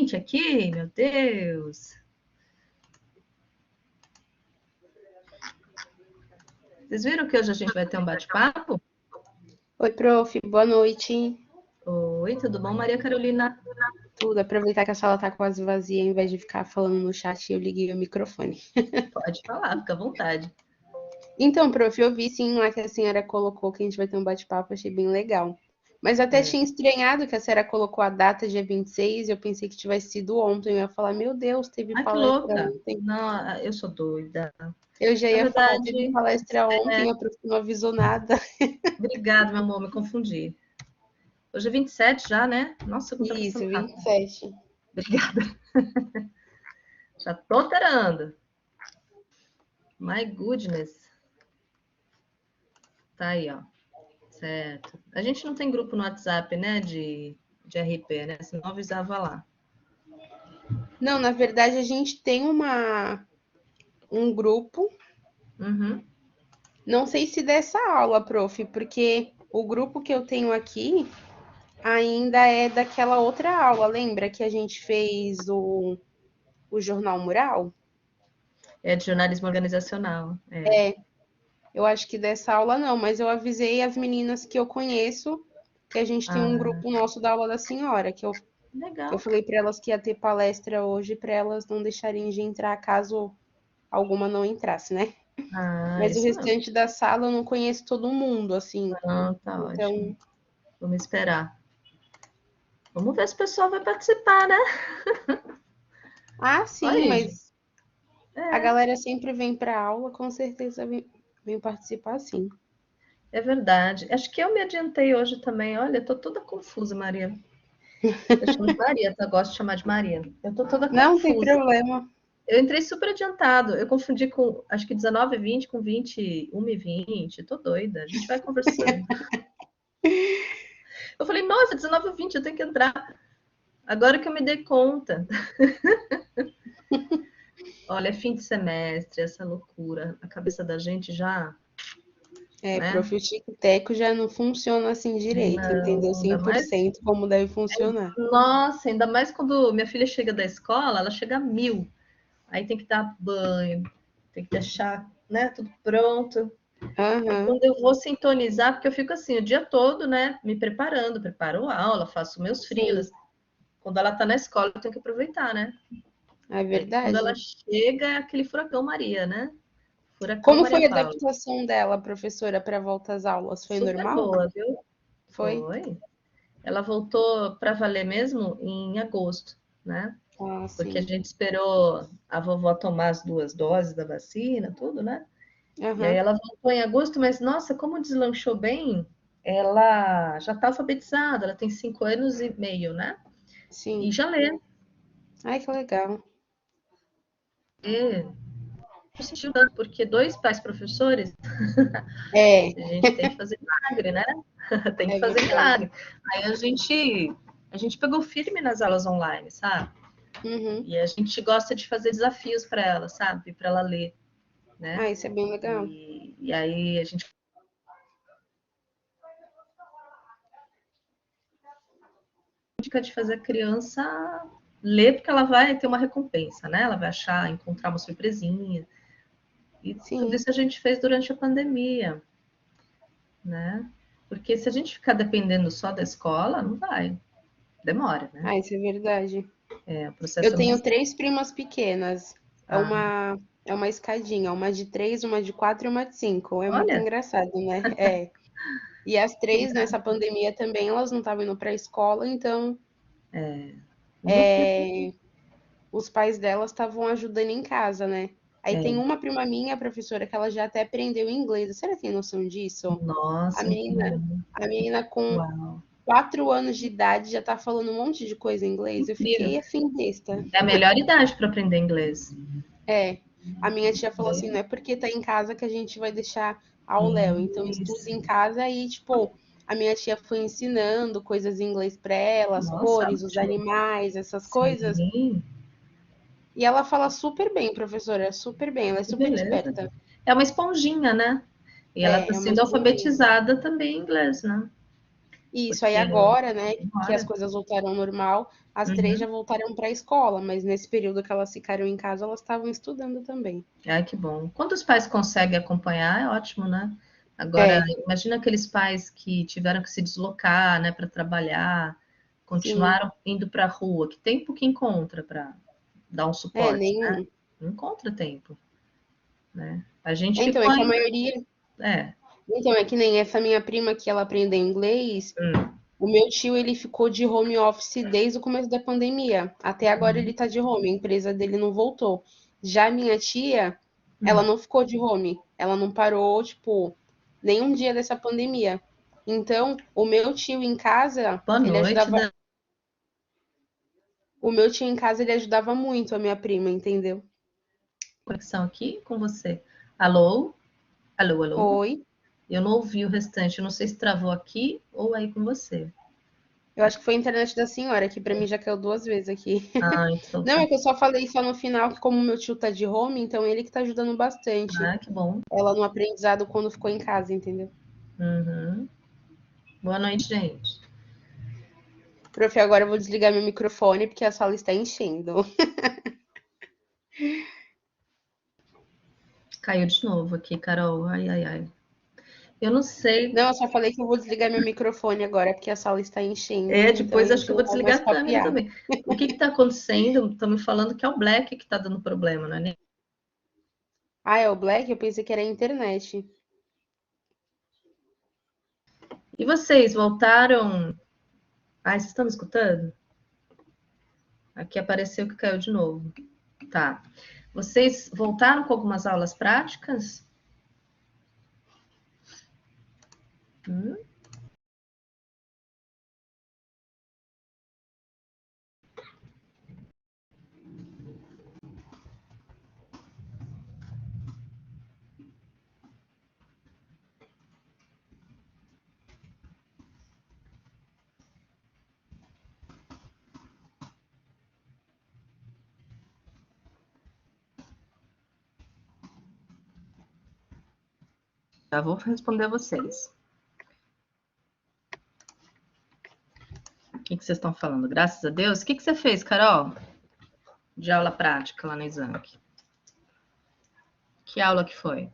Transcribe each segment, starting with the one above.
gente aqui, meu Deus. Vocês viram que hoje a gente vai ter um bate-papo? Oi, prof, boa noite. Oi, tudo bom, Maria Carolina? Tudo, aproveitar que a sala tá quase vazia, ao invés de ficar falando no chat, eu liguei o microfone. Pode falar, fica à vontade. Então, prof, eu vi sim lá que a senhora colocou que a gente vai ter um bate-papo, achei bem legal. Mas eu até tinha estranhado que a senhora colocou a data dia 26, eu pensei que tivesse sido ontem. Eu ia falar, meu Deus, teve Ai, que palestra louca. ontem. Não, eu sou doida. Eu já Na ia falar, teve verdade, palestra ontem, a prof não avisou nada. obrigada, meu amor, me confundi. Hoje é 27 já, né? Nossa, como tá passando Isso, rápido. 27. Obrigada. Já tô alterando. My goodness. Tá aí, ó. Certo. A gente não tem grupo no WhatsApp, né, de RP, né? Senão eu avisava lá. Não, na verdade, a gente tem um grupo. Uhum. Não sei se dessa aula, prof, porque o grupo que eu tenho aqui ainda é daquela outra aula. Lembra que a gente fez o Jornal Mural? É de jornalismo organizacional. É. Eu acho que dessa aula não, mas eu avisei as meninas que eu conheço que a gente tem um Ah, grupo nosso da aula da senhora, que eu legal. falei para elas que ia ter palestra hoje, para elas não deixarem de entrar caso alguma não entrasse, né? Ah, Mas o isso não. restante da sala eu não conheço todo mundo, assim. Não, tá ótimo. Então, Vamos esperar. Vamos ver se o pessoal vai participar, né? sim, Olha, gente. mas a É, galera sempre vem para aula, com certeza vem participar, sim. é verdade. Acho que eu me adiantei hoje também. Olha, tô toda confusa, Maria. Eu chamo de Maria, tá? Eu gosto de chamar de Maria. Eu tô toda Não tem confusa. problema. Eu entrei super adiantado. Eu confundi com, acho que 19h20 com 21h20. Tô doida. A gente vai conversando. Eu falei, nossa, 19h20, eu tenho que entrar. Agora que eu me dei conta. Olha, é fim de semestre, essa loucura. A cabeça da gente já, né? Prof, o tic-teco já não funciona assim direito, entendeu? Não, ainda mais. 100% como deve funcionar. Nossa, ainda mais quando minha filha chega da escola, ela chega a 1000. Aí tem que dar banho, tem que deixar, né, tudo pronto. Aí Aham, quando eu vou sintonizar, porque eu fico assim o dia todo, né, me preparando, preparo aula, faço meus sim, freelas. Quando ela tá na escola, eu tenho que aproveitar, né? é Aí quando ela verdade. chega, é aquele furacão Maria, né? Furacão Como Maria foi a Paula. adaptação dela, professora, para volta às aulas? Foi Super normal? boa, viu? Foi? Foi. Ela voltou para valer mesmo em agosto, né? Ah, Porque a sim. gente esperou a vovó tomar as 2 doses da vacina, tudo, né? E aí Aham, ela voltou em agosto, mas nossa, como deslanchou bem, ela já está alfabetizada, ela tem 5 anos e meio, né? E sim. já lê. Ai, que legal. E não sentiu tanto, porque 2 pais professores, É, a gente tem que fazer milagre, né? Tem que é fazer verdade. milagre. Aí a gente pegou firme nas aulas online, sabe? Uhum. E a gente gosta de fazer desafios para ela, sabe? Para ela ler, né? Ah, isso é bem legal. E aí a gente dica de fazer a criança ler, porque ela vai ter uma recompensa, né? Ela vai achar, encontrar uma surpresinha. E tudo Sim. isso a gente fez durante a pandemia, né? Porque se a gente ficar dependendo só da escola, não vai. Demora, né? Ah, isso é verdade. É, o Eu processo é tenho muito. 3 primas pequenas. É Ah, uma, é uma escadinha, uma de 3, uma de 4 e uma de 5. É muito olha, engraçado, né? É. E as três, nessa pandemia também, elas não estavam indo para a escola, então muito. os pais delas estavam ajudando em casa, né? Aí tem É, uma prima minha, professora, que ela já até aprendeu inglês. A senhora tem noção disso? A nossa, menina, incrível. a menina com Uau, 4 anos de idade já tá falando um monte de coisa em inglês. Eu incrível. fiquei assim, besta. É a melhor idade para aprender inglês. É, a minha tia falou assim, É, não é porque tá em casa que a gente vai deixar ao Léo, então estuda isso. em casa e, tipo, a minha tia foi ensinando coisas em inglês pra ela, as Nossa, cores, os ótimo. animais, essas coisas, Sim, e ela fala super bem, professora, super bem, ela é que super beleza. esperta. É uma esponjinha, né? E ela está É uma sendo esponjinha. alfabetizada também em inglês, né? Isso, aí Porque agora, né, que as demora. coisas voltaram ao normal, as três já Uhum. voltaram para a escola, mas nesse período que elas ficaram em casa, elas estavam estudando também. Ai, que bom. Quando os pais conseguem acompanhar, é ótimo, né? Agora, É, imagina aqueles pais que tiveram que se deslocar, né, para trabalhar, sim. continuaram indo para a rua. Que tempo que encontra para dar um É, suporte, né? nenhum. Não encontra tempo, né? A gente Então, ficou é que a ainda. maioria. É. Então, é que nem essa minha prima que ela aprendeu inglês. Hum, O meu tio, ele ficou de home office desde o começo da pandemia. Até agora ele uhum, tá de home, a empresa dele não voltou. Já a minha tia, ela hum. não ficou de home. Ela não parou, tipo, nenhum dia dessa pandemia. Então, o meu tio em casa, Boa ele noite, ajudava. da O meu tio em casa, ele ajudava muito a minha prima, entendeu? conexão aqui com você. Alô? Alô, alô? Oi. Eu não ouvi o restante. Eu não sei se travou aqui ou aí com você. Eu acho que foi a internet da senhora, que pra mim já caiu 2 vezes aqui. Ah, então Não, tá. é que eu só falei só no final que como meu tio tá de home, então ele que tá ajudando bastante. Ah, que bom. Ela no aprendizado quando ficou em casa, entendeu? Uhum. Boa noite, gente. Prof, agora eu vou desligar meu microfone porque a sala está enchendo. Caiu de novo aqui, Carol. Ai, ai, ai. Eu não sei. Não, eu só falei que eu vou desligar meu microfone agora porque a sala está enchendo, É, então a depois acho gente que eu não vou vai desligar mais a câmera papear. também. O que está acontecendo? Estão me falando que é o Black que está dando problema, não é nem... Ah, é o Black? Eu pensei que era a internet. E vocês voltaram? Ai, vocês estão me escutando? Aqui apareceu que caiu de novo. Tá. Vocês voltaram com algumas aulas práticas? Hum? Já vou responder a vocês. O que vocês estão falando? Graças a Deus. O que você fez, Carol? De aula prática lá no Exame. Que aula que foi?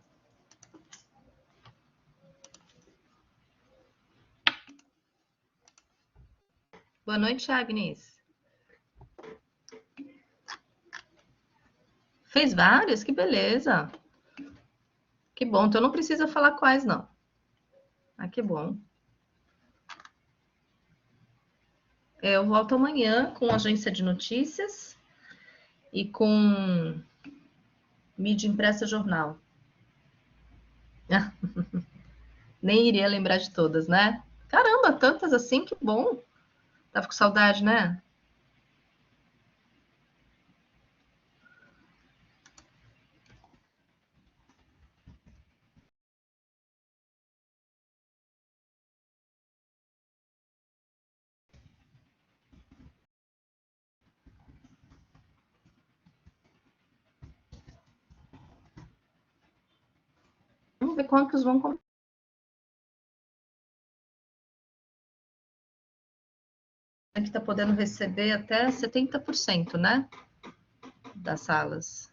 Boa noite, Agnes. Fez várias? Que beleza. Que bom. Então não precisa falar quais, não. Ah, que bom. Eu volto amanhã com agência de notícias e com mídia impressa jornal. Nem iria lembrar de todas, né? Caramba, tantas assim, que bom. Tava com saudade, né? Vamos ver quantos vão comprar. Que está podendo receber até 70%, né? Das salas.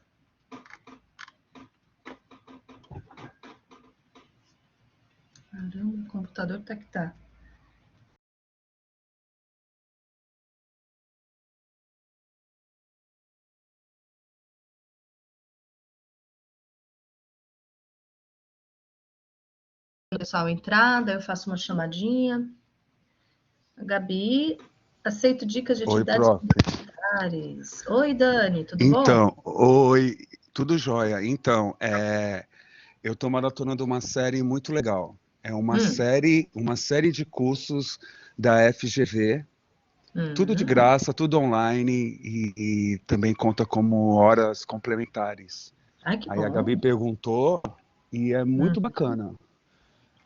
Caramba, o computador tá que tá. O pessoal entrar, daí eu faço uma chamadinha. Gabi, aceito dicas de Oi, atividades prof. complementares. Oi, Dani, tudo bom? Então, oi, tudo jóia. Então, eu estou maratonando uma série muito legal. É Hum, uma série de cursos da FGV, tudo de hum. graça, tudo online e também conta como horas complementares. Ai, que Aí a Gabi bom. perguntou e é Hum, muito bacana.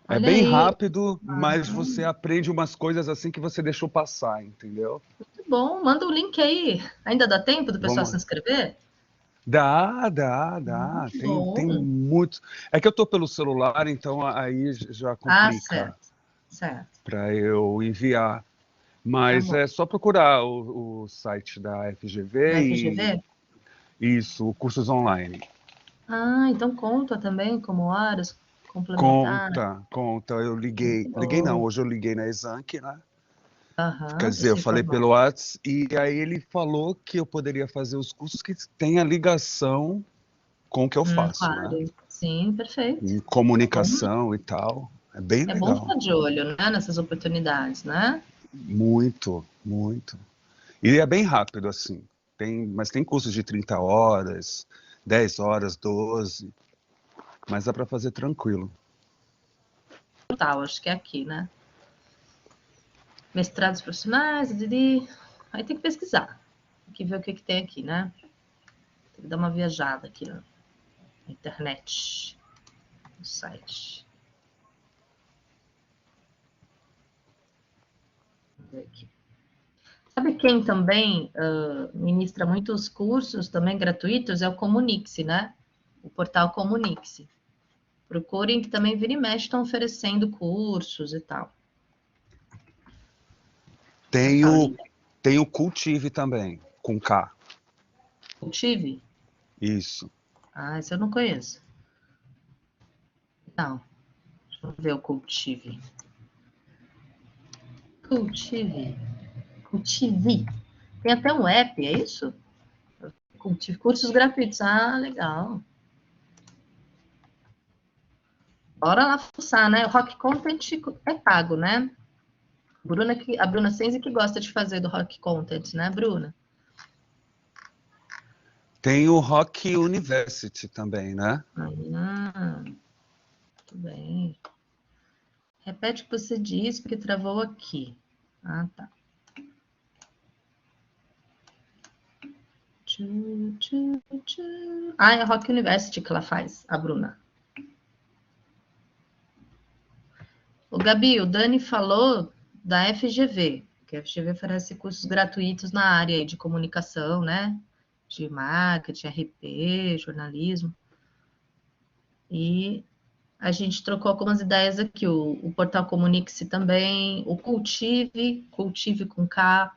É olha bem aí. rápido, mas você Uhum. aprende umas coisas assim que você deixou passar, entendeu? Muito bom. Manda o link aí. Ainda dá tempo do pessoal se Vamos. inscrever? Dá. Tem Bom. muito. É que eu tô pelo celular, então aí já Ah, complica. certo. Certo. para eu enviar. Mas Tá bom. é só procurar o site da Da FGV FGV? e isso, cursos online. Ah, então conta também como horas complementares. Conta. Eu liguei. Muito Liguei não, bom. hoje eu liguei na Exanc, né? Quer Aham, para dizer, eu se falei informar. pelo WhatsApp e aí ele falou que eu poderia fazer os cursos que tenham ligação com o que eu faço, né? Claro. Sim, perfeito. Em É bom, comunicação e tal. É bem é bom legal. ficar de olho, né, nessas oportunidades, né? Muito, muito. E é bem rápido, assim. Mas tem cursos de 30 horas, 10 horas, 12. Mas dá para fazer tranquilo. Tal, acho que é aqui, né? Mestrados profissionais, aí tem que pesquisar. Tem que ver o que tem aqui, né? Tem que dar uma viajada aqui na internet, no site. Vamos ver aqui. Sabe quem também ministra muitos cursos também gratuitos? É o Comunique-se, né? O portal Comunique-se. Procurem que também vira e mexe estão oferecendo cursos e tal. Tem Tá o, ali. tem o Cultive também, com K. Cultive? Isso. Ah, esse eu não conheço. Não. Deixa eu ver o Cultive. Cultive. Cultive. Tem até um app, é isso? Cultive. Cursos gratuitos. Ah, legal. Bora lá fuçar, né? O Rock Content é pago, né? A Bruna Senzi que gosta de fazer do Rock Content, né, Bruna? Tem o Rock University também, né? Ah, muito bem. Repete o que você disse, porque travou aqui. Ah, tá. Ah, é a Rock University que ela faz, a Bruna. O Gabi, o Dani falou da FGV, que a FGV oferece cursos gratuitos na área de comunicação, né? De marketing, RP, jornalismo. E a gente trocou algumas ideias aqui. O portal Comunique-se também, o Cultive com K,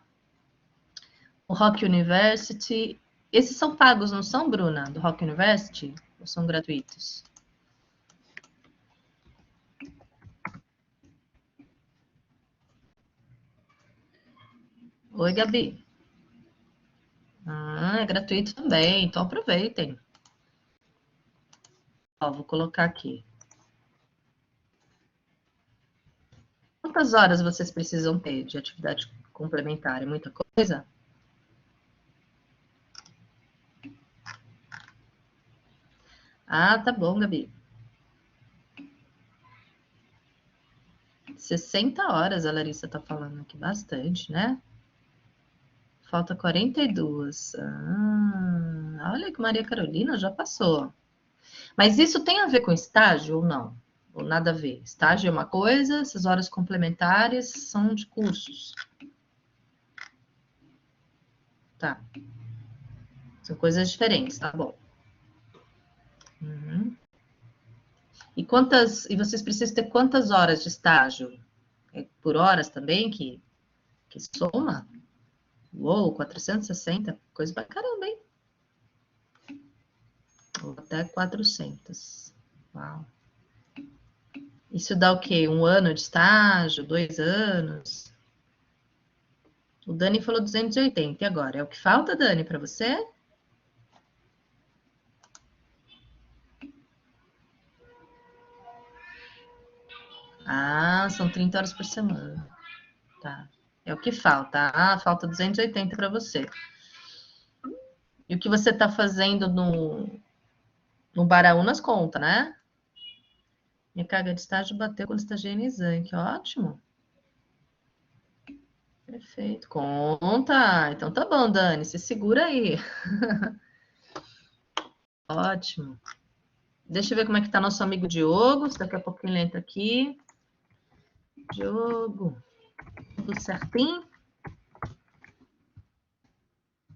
o Rock University. Esses são pagos, não são, Bruna? Do Rock University? Ou são gratuitos? Oi, Gabi. Ah, é gratuito também, então aproveitem. Ó, vou colocar aqui. Quantas horas vocês precisam ter de atividade complementar? É muita coisa? Ah, tá bom, Gabi. 60 horas a Larissa tá falando aqui, bastante, né? Falta 42. Ah, olha que Maria Carolina já passou. Mas isso tem a ver com estágio ou não? Ou nada a ver? Estágio é uma coisa, essas horas complementares são de cursos. Tá. São coisas diferentes, tá bom. Uhum. E vocês precisam ter quantas horas de estágio? É por horas também que soma? Uou, 460, coisa pra caramba, hein? Ou até 400. Uau. Isso dá o quê? 1 ano de estágio? 2 anos? O Dani falou 280. E agora? É o que falta, Dani, para você? Ah, são 30 horas por semana. Tá. É o que falta. Ah, falta 280 para você. E o que você está fazendo no Baraunas conta, né? Minha carga de estágio bateu quando estagiei em Exanc. Ótimo. Perfeito. Conta. Então tá bom, Dani. Se segura aí. Ótimo. Deixa eu ver como é que tá nosso amigo Diogo. Se daqui a pouquinho ele entra aqui. Diogo. Tudo certinho?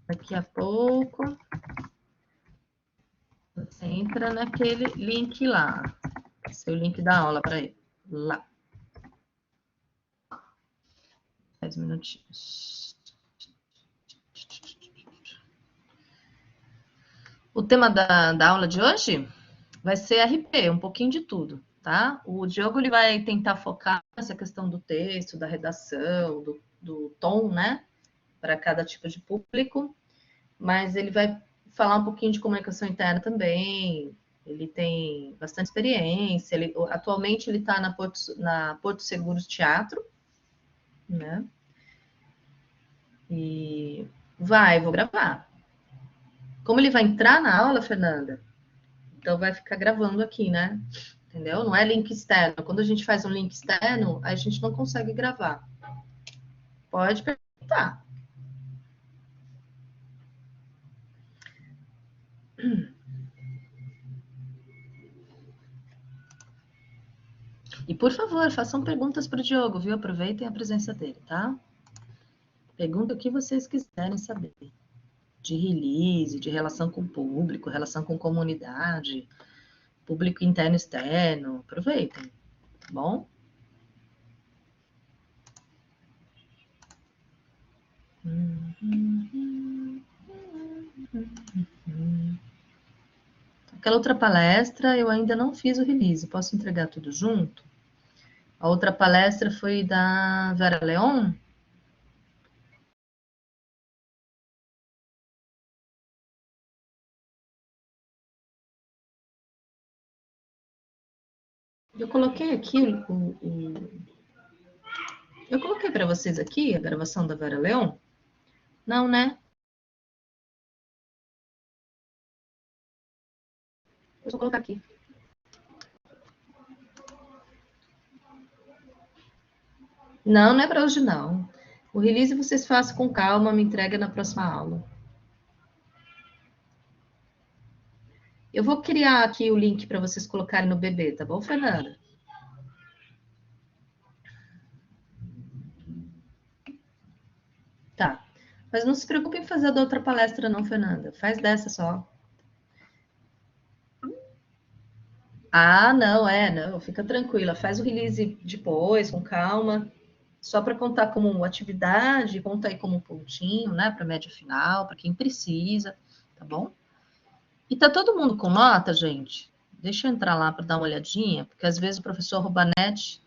Daqui a pouco. Você entra naquele link lá. Seu link da aula para ele. Lá. 10 minutinhos. O tema da aula de hoje vai ser RP, um pouquinho de tudo, tá? O Diogo ele vai tentar focar nessa questão do texto, da redação, do tom, né? Para cada tipo de público, mas ele vai falar um pouquinho de comunicação interna também. Ele tem bastante experiência. Atualmente ele está na Porto Seguros Teatro, né? E vou gravar. Como ele vai entrar na aula, Fernanda, então vai ficar gravando aqui, né? Entendeu? Não é link externo. Quando a gente faz um link externo, a gente não consegue gravar. Pode perguntar. E, por favor, façam perguntas para o Diogo, viu? Aproveitem a presença dele, tá? Pergunta o que vocês quiserem saber. De release, de relação com o público, relação com comunidade, público interno e externo. Aproveitem, tá bom? Aquela outra palestra eu ainda não fiz o release. Posso entregar tudo junto? A outra palestra foi da Vera Leon. Eu coloquei aqui eu coloquei para vocês aqui a gravação da Vera Leon? Não, né? Eu vou colocar aqui. Não, não é para hoje, não. O release vocês façam com calma, me entrega na próxima aula. Eu vou criar aqui o link para vocês colocarem no BB, tá bom, Fernanda? Tá. Mas não se preocupe em fazer da outra palestra, não, Fernanda. Faz dessa só. Ah, não. Fica tranquila. Faz o release depois, com calma. Só para contar como atividade, conta aí como um pontinho, né? Para média final, para quem precisa, tá bom? E tá todo mundo com nota, gente? Deixa eu entrar lá para dar uma olhadinha, porque às vezes o professor Rubanet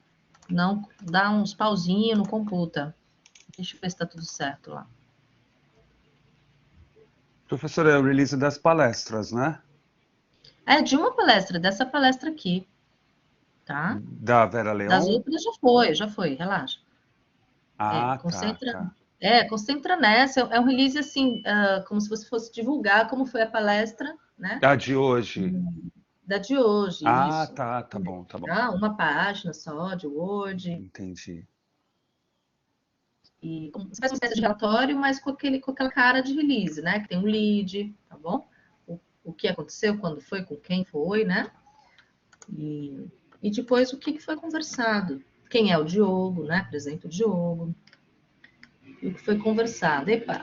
não dá uns pauzinhos, não computa. Deixa eu ver se tá tudo certo lá. Professora, é o release das palestras, né? É de uma palestra, dessa palestra aqui, tá? Da Vera Das Leon? outras já foi, relaxa. Ah, tá, Concentra, tá. concentra nessa. É um release assim, como se você fosse divulgar como foi a palestra, né? A de hoje. Da de hoje, Ah, isso. tá bom, tá bom. Tá? Uma página só de Word. Entendi. E você faz uma espécie de relatório, mas com aquela cara de release, né? Que tem um lead, tá bom? O que aconteceu, quando foi, com quem foi, né? E depois o que foi conversado. Quem é o Diogo, né? Apresenta o Diogo. E o que foi conversado. Epa,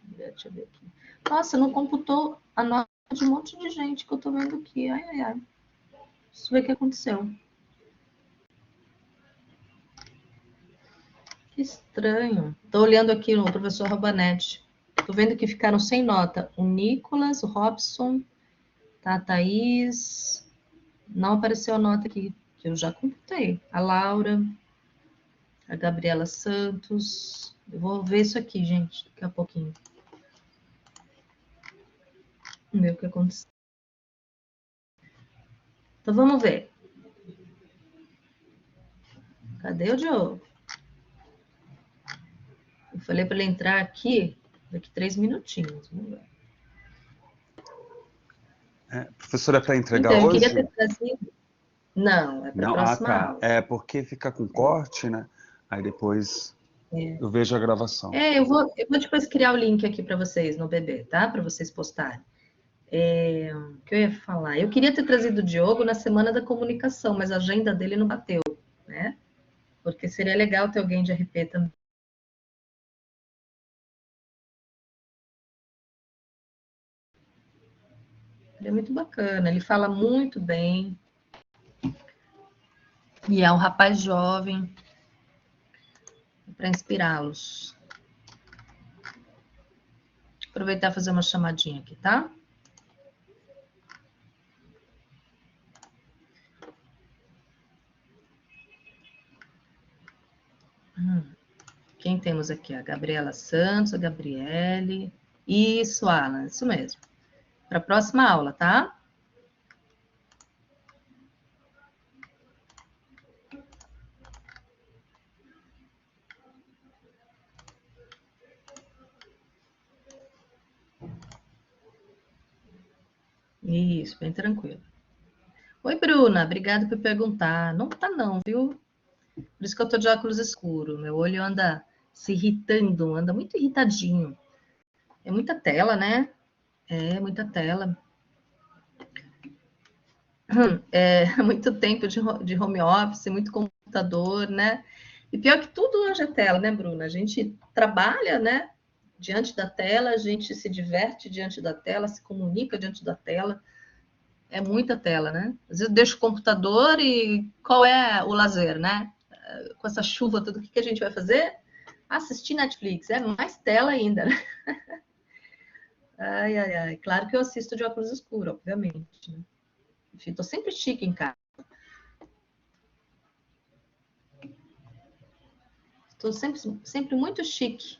deixa eu ver aqui. Nossa, não computou a nota de um monte de gente que eu tô vendo aqui. Ai. Deixa eu ver o que aconteceu. Que estranho. Tô olhando aqui no professor Robanetti. Tô vendo que ficaram sem nota. O Nicolas, o Robson, tá, a Thaís. Não apareceu a nota aqui, que eu já computei. A Laura, a Gabriela Santos. Eu vou ver isso aqui, gente, daqui a pouquinho. Vamos ver o que aconteceu. Então, vamos ver. Cadê o Diogo? Eu falei para ele entrar aqui daqui 3 minutinhos. Vamos ver. Professora, é para entregar Então, eu hoje? queria ter trazido. Não, é para a Não, próxima tá. aula. É porque fica com corte, né? Aí depois eu vejo a gravação. Eu vou depois criar o link aqui para vocês no BB, tá? Para vocês postarem. O que eu ia falar? Eu queria ter trazido o Diogo na semana da comunicação, mas a agenda dele não bateu, né? Porque seria legal ter alguém de RP também. Ele é muito bacana, ele fala muito bem. E é um rapaz jovem. para inspirá-los. Aproveitar e fazer uma chamadinha aqui, tá? Quem temos aqui? A Gabriela Santos, a Gabriele. Isso, Alan, isso mesmo. Para a próxima aula, tá? Isso, bem tranquilo. Oi, Bruna, obrigada por perguntar. Não tá não, viu? Por isso que eu tô de óculos escuros. Meu olho anda se irritando, anda muito irritadinho. É muita tela, né? É muita tela. É muito tempo de home office, muito computador, né? E pior que tudo hoje é tela, né, Bruna? A gente trabalha, né? Diante da tela, a gente se diverte diante da tela, se comunica diante da tela. É muita tela, né? Às vezes eu deixo o computador e qual é o lazer, né? Com essa chuva, tudo o que a gente vai fazer? Assistir Netflix. É mais tela ainda, né? Ai, ai, ai. Claro que eu assisto de óculos escuros, obviamente. Né? Enfim, tô sempre chique em casa. Estou sempre muito chique.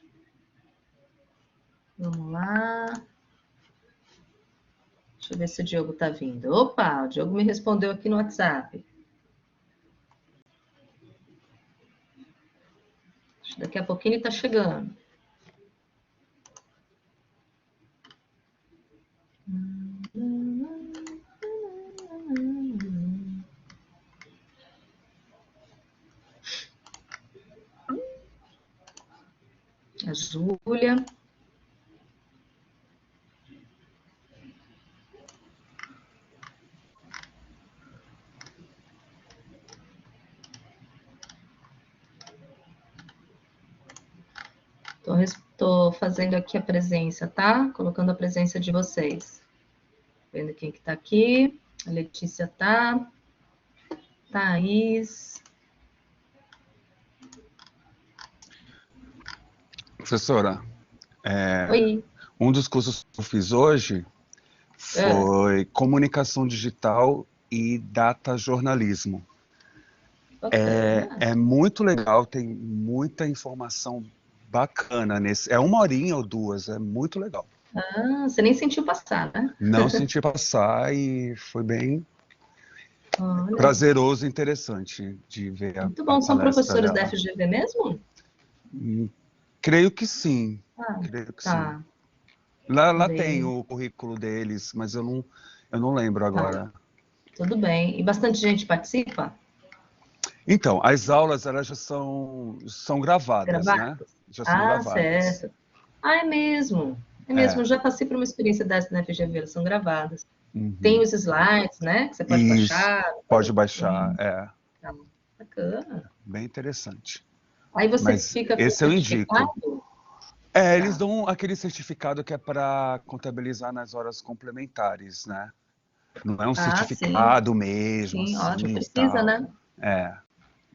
Vamos lá. Deixa eu ver se o Diogo está vindo. Opa, o Diogo me respondeu aqui no WhatsApp. Daqui a pouquinho ele está chegando. A Júlia. Estou fazendo aqui a presença, tá? Colocando a presença de vocês. Vendo quem que tá aqui. A Letícia tá. Thaís. Professora, Oi. um dos cursos que eu fiz hoje foi comunicação digital e data jornalismo. É muito legal, tem muita informação bacana nesse. É 1 horinha ou 2, é muito legal. Ah, você nem sentiu passar, né? Não senti passar e foi bem Olha. prazeroso e interessante de ver Muito a bom. São palestra professores da dela. FGV mesmo? Creio que sim. Ah, Creio que tá. sim. Lá tem Bem, o currículo deles, mas eu não lembro tá. agora. Tudo bem. E bastante gente participa? Então, as aulas elas já são gravadas, né? Gravadas? Já são Ah, gravadas. certo. Ah, é mesmo. É mesmo. É. Eu já passei por uma experiência dessa na FGV, elas são gravadas. Tem Uhum. os slides, né? Que você pode Isso. baixar. Pode baixar, é. Tá. Bacana. Bem interessante. Aí você Mas fica com esse eu indico. certificado? Eles Tá. dão aquele certificado que é para contabilizar nas horas complementares, né? Não é um Ah, sim. certificado mesmo, Sim, ótimo. assim, e Precisa, tal. né? É.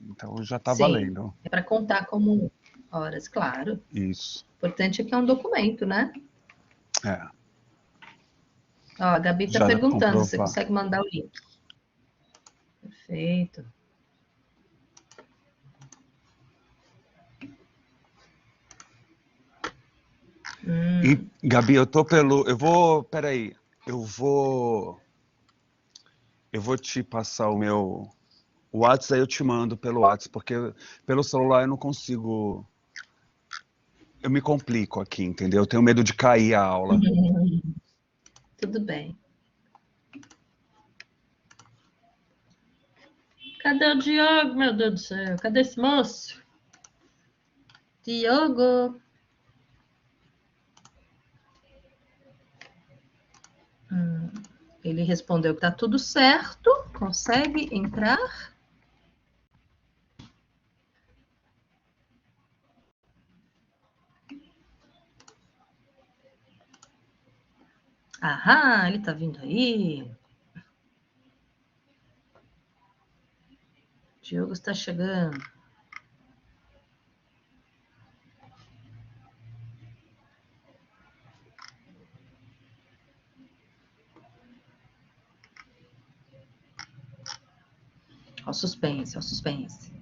Então já tá Sim. valendo. É para contar como horas, claro. Isso. O importante é que é um documento, né? É. Ó, a Gabi está Já dá para perguntando, você comprovar. consegue mandar o link? Perfeito. E, Gabi, peraí, eu vou te passar o meu WhatsApp, aí eu te mando pelo WhatsApp, porque pelo celular eu não consigo, eu me complico aqui, entendeu? Eu tenho medo de cair a aula. Tudo bem. Cadê o Diogo, meu Deus do céu? Cadê esse moço? Diogo. Ele respondeu que tá tudo certo. Consegue entrar? Aham, ele tá vindo aí. Diogo está chegando. o suspense, ó, o suspense.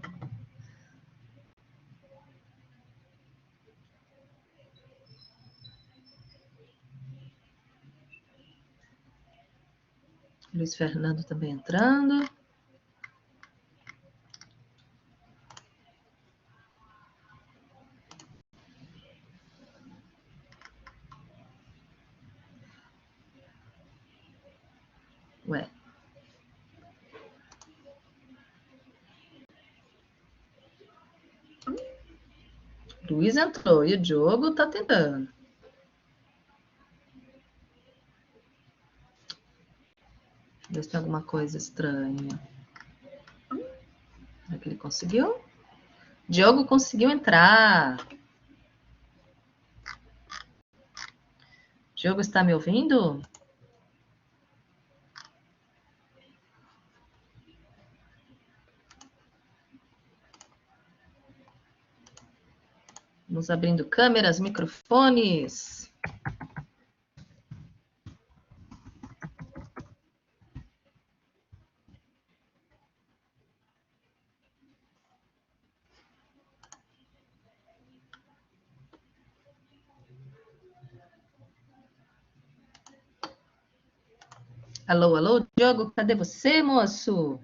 Luiz Fernando também entrando. Ué. Luiz entrou e o Diogo tá tentando. Ver se tem alguma coisa estranha. Será que ele conseguiu? Diogo conseguiu entrar. Diogo está me ouvindo? Vamos abrindo câmeras, microfones. Alô, alô, Diogo, cadê você, moço?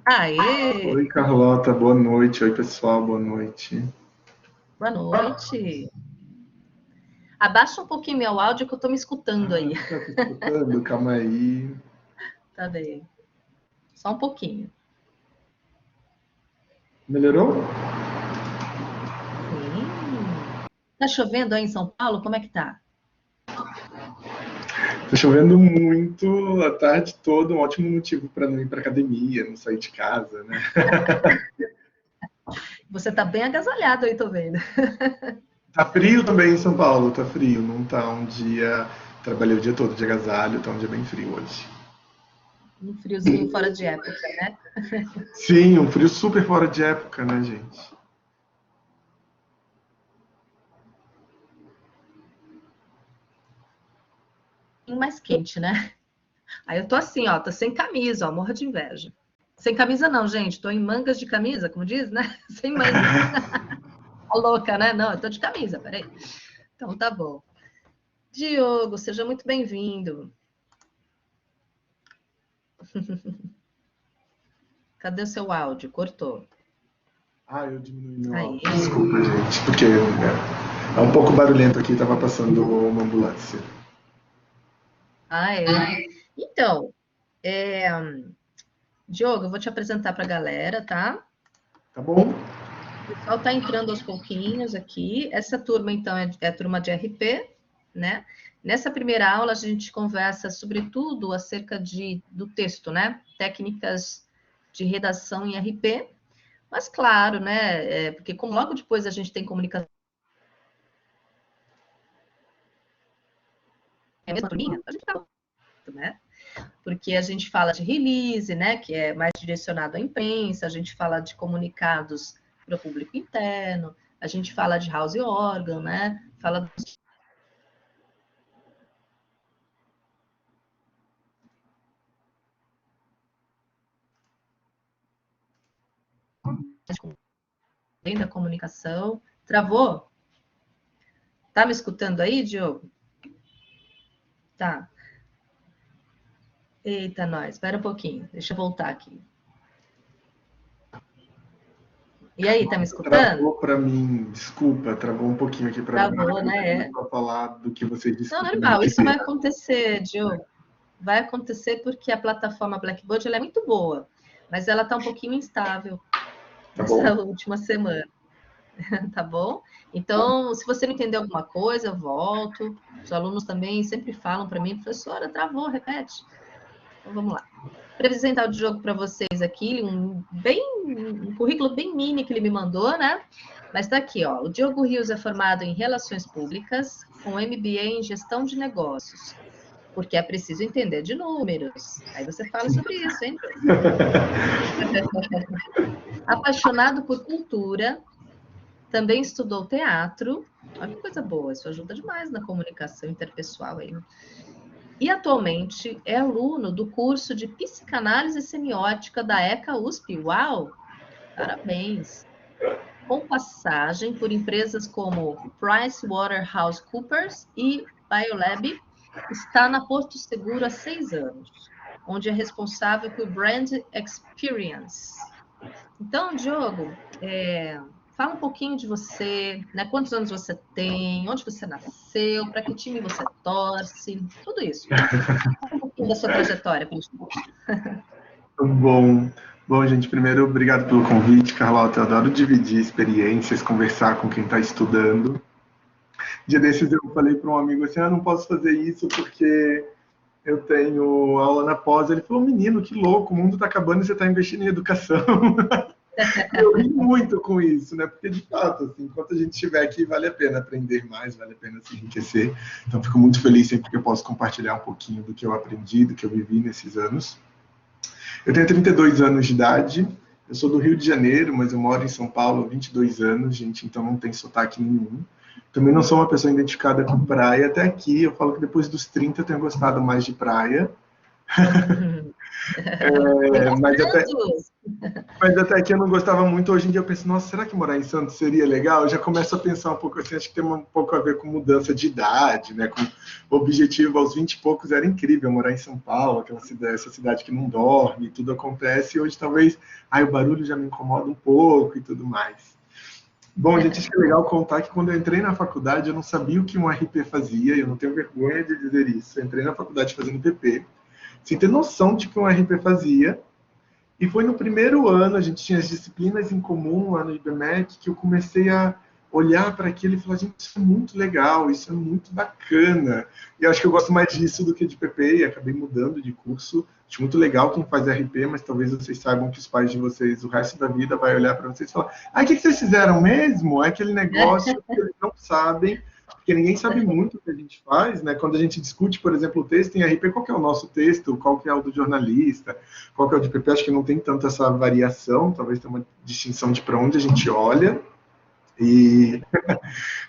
Aê! Oi, Carlota, boa noite. Oi, pessoal, boa noite. Boa noite. Abaixa um pouquinho meu áudio que eu tô me escutando aí. Tá me escutando? Calma aí. Tá bem. Só um pouquinho. Melhorou? Sim. Tá chovendo aí em São Paulo? Como é que tá? Tá chovendo muito a tarde toda, um ótimo motivo para não ir para academia, não sair de casa, né? Você tá bem agasalhado aí, tô vendo. Tá frio também em São Paulo, tá frio. Não tá um dia. Trabalhei o dia todo de agasalho, tá um dia bem frio hoje. Um friozinho fora de época, né? Sim, um frio super fora de época, né, gente? Mais quente, né? Aí eu tô assim, ó, tô sem camisa, ó, morro de inveja. Sem camisa não, gente, tô em mangas de camisa, como diz, né? Sem mangas. Tá louca, né? Não, eu tô de camisa, peraí. Então tá bom. Diogo, seja muito bem-vindo. Cadê o seu áudio? Cortou. Ah, eu diminui meu Aí. áudio. Desculpa, gente, porque é um pouco barulhento aqui, tava passando uma ambulância. Ah, é. Então, Diogo, eu vou te apresentar para a galera, tá? Tá bom? O pessoal tá entrando aos pouquinhos aqui. Essa turma, então, é a turma de RP, né? Nessa primeira aula, a gente conversa, sobretudo, acerca do texto, né? Técnicas de redação em RP. Mas, claro, né? Porque como logo depois a gente tem comunicação, é a mesma turminha, a gente tá, né? Porque a gente fala de release, né, que é mais direcionado à imprensa, a gente fala de comunicados para o público interno, a gente fala de house organ, né, fala dos da comunicação. Travou? Tá me escutando aí, Diogo? Tá. Eita, nós, espera um pouquinho, deixa eu voltar aqui. E aí, tá me escutando? Travou para mim, desculpa, travou um pouquinho aqui para mim. Travou, né? Para falar do que você disse. Não, normal, isso vai acontecer, Diogo. Vai acontecer porque a plataforma Blackboard ela é muito boa, mas ela está um pouquinho instável nessa última semana, tá bom? Então, se você não entender alguma coisa, eu volto. Os alunos também sempre falam para mim, professora, travou, repete. Então, vamos lá. Para apresentar o jogo para vocês aqui, um currículo bem mini que ele me mandou, né? Mas está aqui, ó. O Diogo Rios é formado em Relações Públicas, com MBA em Gestão de Negócios. Porque é preciso entender de números. Aí você fala sobre isso, hein? Apaixonado por cultura, também estudou teatro. Olha que coisa boa, isso ajuda demais na comunicação interpessoal aí. E atualmente é aluno do curso de Psicanálise Semiótica da ECA USP. Uau! Parabéns! Com passagem por empresas como PricewaterhouseCoopers e Biolab, está na Porto Seguro há 6 anos, onde é responsável por Brand Experience. Então, Diogo, fala um pouquinho de você, né? Quantos anos você tem, onde você nasceu, para que time você torce, tudo isso. Fala um pouquinho da sua trajetória, por favor. Bom, gente, primeiro, obrigado pelo convite, Carlota. Eu adoro dividir experiências, conversar com quem está estudando. Dia desses eu falei para um amigo assim, não posso fazer isso porque eu tenho aula na pós. Ele falou, menino, que louco, o mundo está acabando e você está investindo em educação. Eu ri muito com isso, né? Porque, de fato, assim, enquanto a gente estiver aqui, vale a pena aprender mais, vale a pena se enriquecer. Então, fico muito feliz sempre que eu posso compartilhar um pouquinho do que eu aprendi, do que eu vivi nesses anos. Eu tenho 32 anos de idade, eu sou do Rio de Janeiro, mas eu moro em São Paulo há 22 anos, gente, então não tem sotaque nenhum. Também não sou uma pessoa identificada com praia. Até aqui, eu falo que depois dos 30 eu tenho gostado mais de praia. Mas até aqui eu não gostava muito. Hoje em dia eu penso, nossa, será que morar em Santos seria legal? Eu já começo a pensar um pouco assim, acho que tem um pouco a ver com mudança de idade, né? Com o objetivo aos 20 e poucos era incrível morar em São Paulo, essa cidade que não dorme, tudo acontece. E hoje talvez, o barulho já me incomoda um pouco e tudo mais. Bom, gente, acho que é legal contar que quando eu entrei na faculdade eu não sabia o que um RP fazia, e eu não tenho vergonha de dizer isso. Eu entrei na faculdade fazendo PP, sem ter noção de que um RP fazia. E foi no primeiro ano, a gente tinha as disciplinas em comum lá no IBMEC, que eu comecei a olhar para aquilo e falar, gente, isso é muito legal, isso é muito bacana. E eu acho que eu gosto mais disso do que de PP, e acabei mudando de curso. Acho muito legal quem faz RP, mas talvez vocês saibam que os pais de vocês, o resto da vida, vai olhar para vocês e falar, o que vocês fizeram mesmo? É aquele negócio que eles não sabem, porque ninguém sabe muito o que a gente faz, né? Quando a gente discute, por exemplo, o texto em RP, qual que é o nosso texto, qual que é o do jornalista, qual que é o de PP, acho que não tem tanto essa variação, talvez tenha uma distinção de para onde a gente olha. E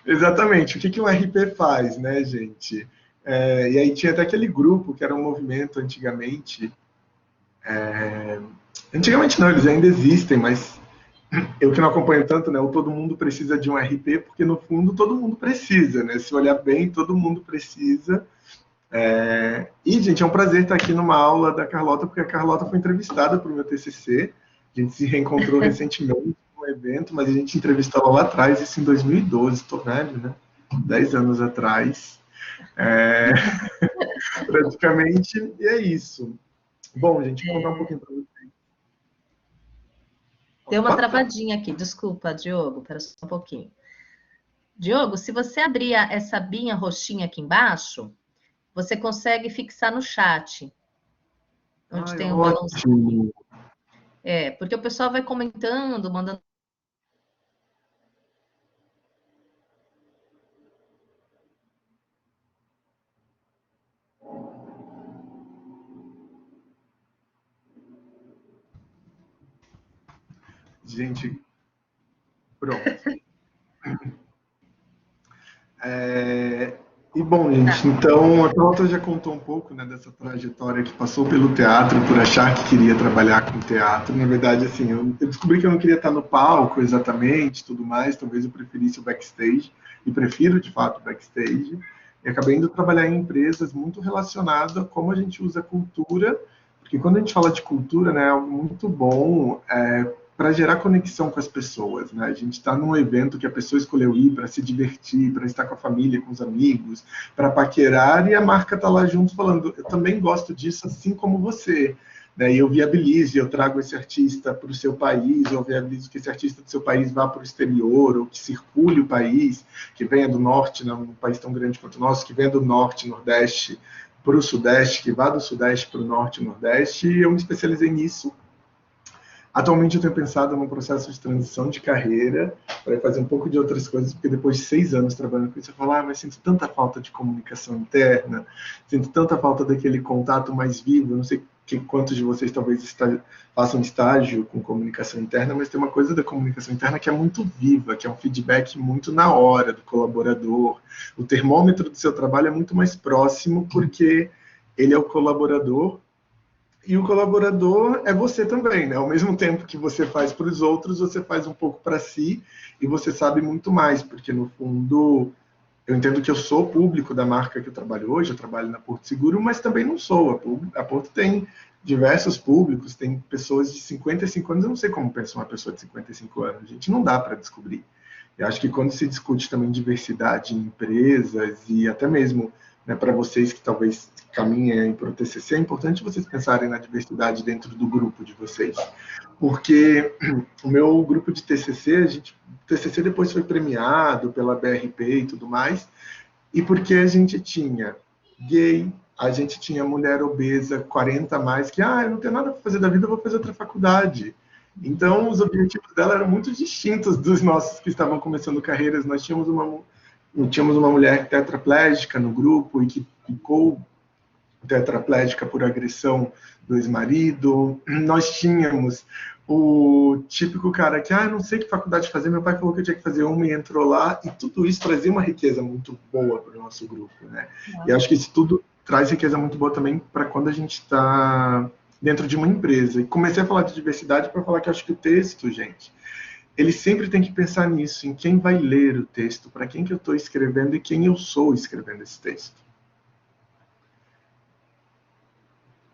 exatamente, o que um RP faz, né, gente? E aí tinha até aquele grupo que era um movimento antigamente. Antigamente não, eles ainda existem, mas eu que não acompanho tanto, né? O todo mundo precisa de um RP, porque no fundo todo mundo precisa, né? Se olhar bem, todo mundo precisa. E, gente, é um prazer estar aqui numa aula da Carlota, porque a Carlota foi entrevistada para o meu TCC. A gente se reencontrou recentemente num evento, mas a gente entrevistou ela lá atrás, isso em 2012, estou velho, né? 10 anos atrás. Praticamente, e é isso. Bom, gente, vou contar um pouquinho para vocês. Deu uma travadinha aqui, desculpa, Diogo, espera só um pouquinho. Diogo, se você abrir essa abinha roxinha aqui embaixo, você consegue fixar no chat, onde tem um balãozinho. Porque o pessoal vai comentando, mandando. Gente, pronto. E bom, gente, então a Carlota já contou um pouco, né, dessa trajetória que passou pelo teatro, por achar que queria trabalhar com teatro. Na verdade, assim, eu descobri que eu não queria estar no palco exatamente, tudo mais, talvez eu preferisse o backstage, e prefiro, de fato, o backstage. E acabei indo trabalhar em empresas muito relacionadas a como a gente usa a cultura, porque quando a gente fala de cultura, né, é algo muito bom para gerar conexão com as pessoas, né? A gente está num evento que a pessoa escolheu ir para se divertir, para estar com a família, com os amigos, para paquerar, e a marca está lá junto falando, eu também gosto disso, assim como você. Né? E eu viabilizo, eu trago esse artista para o seu país, eu viabilizo que esse artista do seu país vá para o exterior, ou que circule o país, que venha do norte, né? Um país tão grande quanto o nosso, que venha do norte, nordeste, para o sudeste, que vá do sudeste para o norte e nordeste, e eu me especializei nisso. Atualmente eu tenho pensado num processo de transição de carreira para fazer um pouco de outras coisas, porque depois de 6 anos trabalhando com isso, eu falo, mas sinto tanta falta de comunicação interna, sinto tanta falta daquele contato mais vivo. Eu não sei quantos de vocês talvez façam estágio com comunicação interna, mas tem uma coisa da comunicação interna que é muito viva, que é um feedback muito na hora do colaborador. O termômetro do seu trabalho é muito mais próximo, porque ele é o colaborador, e o colaborador é você também, né? Ao mesmo tempo que você faz para os outros, você faz um pouco para si, e você sabe muito mais, porque no fundo eu entendo que eu sou público da marca que eu trabalho hoje, eu trabalho na Porto Seguro, mas também não sou. A Porto tem diversos públicos, tem pessoas de 55 anos, eu não sei como pensa uma pessoa de 55 anos, a gente não dá para descobrir. Eu acho que quando se discute também diversidade em empresas e até mesmo, né, para vocês que talvez caminhem para o TCC, é importante vocês pensarem na diversidade dentro do grupo de vocês. Porque o meu grupo de TCC, o TCC depois foi premiado pela BRP e tudo mais, e porque a gente tinha gay, a gente tinha mulher obesa, 40 a mais, que, eu não tenho nada para fazer da vida, eu vou fazer outra faculdade. Então, os objetivos dela eram muito distintos dos nossos que estavam começando carreiras. Nós tínhamos uma mulher tetraplégica no grupo e que ficou tetraplégica por agressão do ex-marido. Nós tínhamos o típico cara que, não sei que faculdade fazer, meu pai falou que eu tinha que fazer uma e entrou lá, e tudo isso trazia uma riqueza muito boa para o nosso grupo, né? E acho que isso tudo traz riqueza muito boa também para quando a gente está dentro de uma empresa. E comecei a falar de diversidade para falar que acho que o texto, gente, ele sempre tem que pensar nisso, em quem vai ler o texto, para quem que eu estou escrevendo e quem eu sou escrevendo esse texto.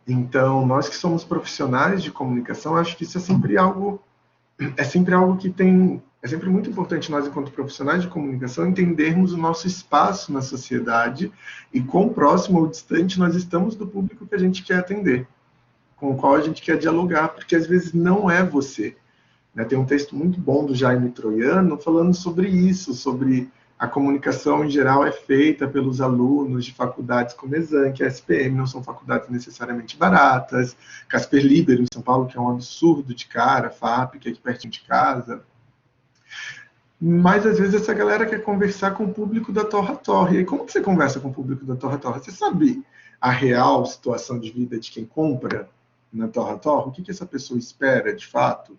Então, nós que somos profissionais de comunicação, acho que isso é sempre algo que tem... É sempre muito importante nós, enquanto profissionais de comunicação, entendermos o nosso espaço na sociedade e quão próximo ou distante nós estamos do público que a gente quer atender, com o qual a gente quer dialogar, porque às vezes não é você. Né? Tem um texto muito bom do Jaime Troiano falando sobre isso, sobre a comunicação em geral é feita pelos alunos de faculdades como Exanc, a SPM, não são faculdades necessariamente baratas, Casper Libero, em São Paulo, que é um absurdo de cara, FAP, que é aqui pertinho de casa. Mas, às vezes, essa galera quer conversar com o público da Torra Torre. E aí, como que você conversa com o público da Torra Torre? Você sabe a real situação de vida de quem compra na Torra Torre? O que essa pessoa espera, de fato?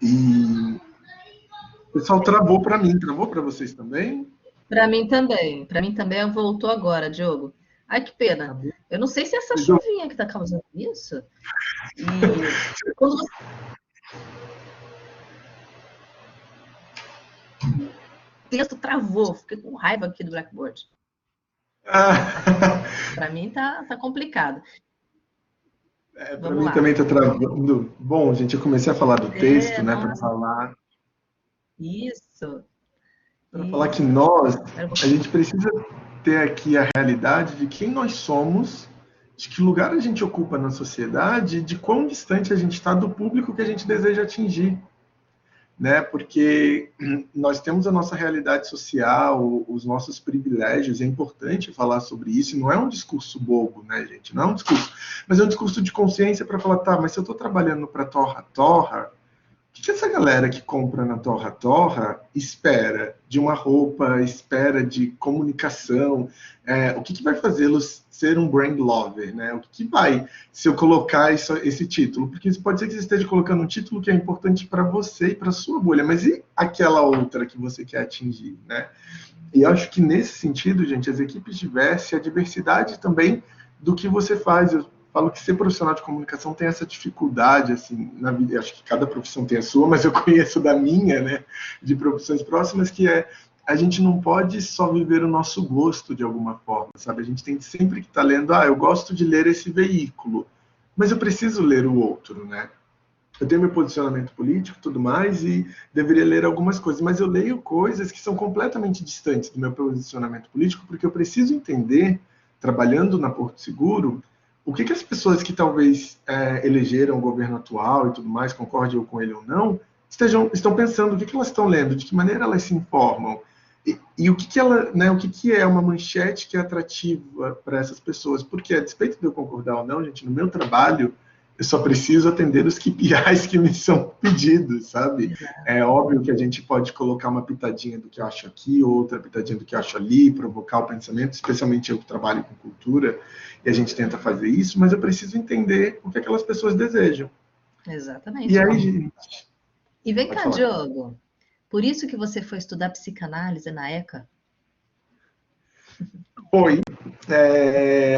E o pessoal travou para mim, travou para vocês também? Para mim também voltou agora, Diogo. Ai, que pena. Eu não sei se é essa chuvinha que está causando isso. E quando você... O texto travou, fiquei com raiva aqui do Blackboard. Para mim tá complicado. Para mim também está travando. Bom, gente, eu comecei a falar do texto, né, para falar... Isso. Para falar que a gente precisa ter aqui a realidade de quem nós somos, de que lugar a gente ocupa na sociedade, de quão distante a gente está do público que a gente deseja atingir. Né? Porque nós temos a nossa realidade social, os nossos privilégios, é importante falar sobre isso, e não é um discurso bobo, né, gente? Não é um discurso, mas é um discurso de consciência para falar, mas se eu estou trabalhando para Torra, o que essa galera que compra na Torra espera de uma roupa, espera de comunicação? O que vai fazê-los ser um brand lover? Né? O que vai, se eu colocar esse título? Porque pode ser que você esteja colocando um título que é importante para você e para a sua bolha, mas e aquela outra que você quer atingir? Né? E eu acho que nesse sentido, gente, as equipes diversas e a diversidade também do que você faz. Eu falo que ser profissional de comunicação tem essa dificuldade, assim, na vida. Eu acho que cada profissão tem a sua, mas eu conheço da minha, né, de profissões próximas, que a gente não pode só viver o nosso gosto de alguma forma, sabe? A gente tem sempre que estar lendo, eu gosto de ler esse veículo, mas eu preciso ler o outro, né? Eu tenho meu posicionamento político e tudo mais, e deveria ler algumas coisas, mas eu leio coisas que são completamente distantes do meu posicionamento político, porque eu preciso entender, trabalhando na Porto Seguro, o que as pessoas que talvez elegeram o governo atual e tudo mais, concorde com ele ou não, estão pensando, o que elas estão lendo, de que maneira elas se informam, e o que é uma manchete que é atrativa para essas pessoas, porque a despeito de eu concordar ou não, gente, no meu trabalho, eu só preciso atender os KPIs que me são pedidos, sabe? É óbvio que a gente pode colocar uma pitadinha do que eu acho aqui, outra pitadinha do que eu acho ali, provocar o pensamento, especialmente eu que trabalho com cultura, e a gente tenta fazer isso, mas eu preciso entender o que aquelas pessoas desejam. Exatamente. E aí, gente... E vem cá, Diogo. Por isso que você foi estudar psicanálise na ECA? Foi.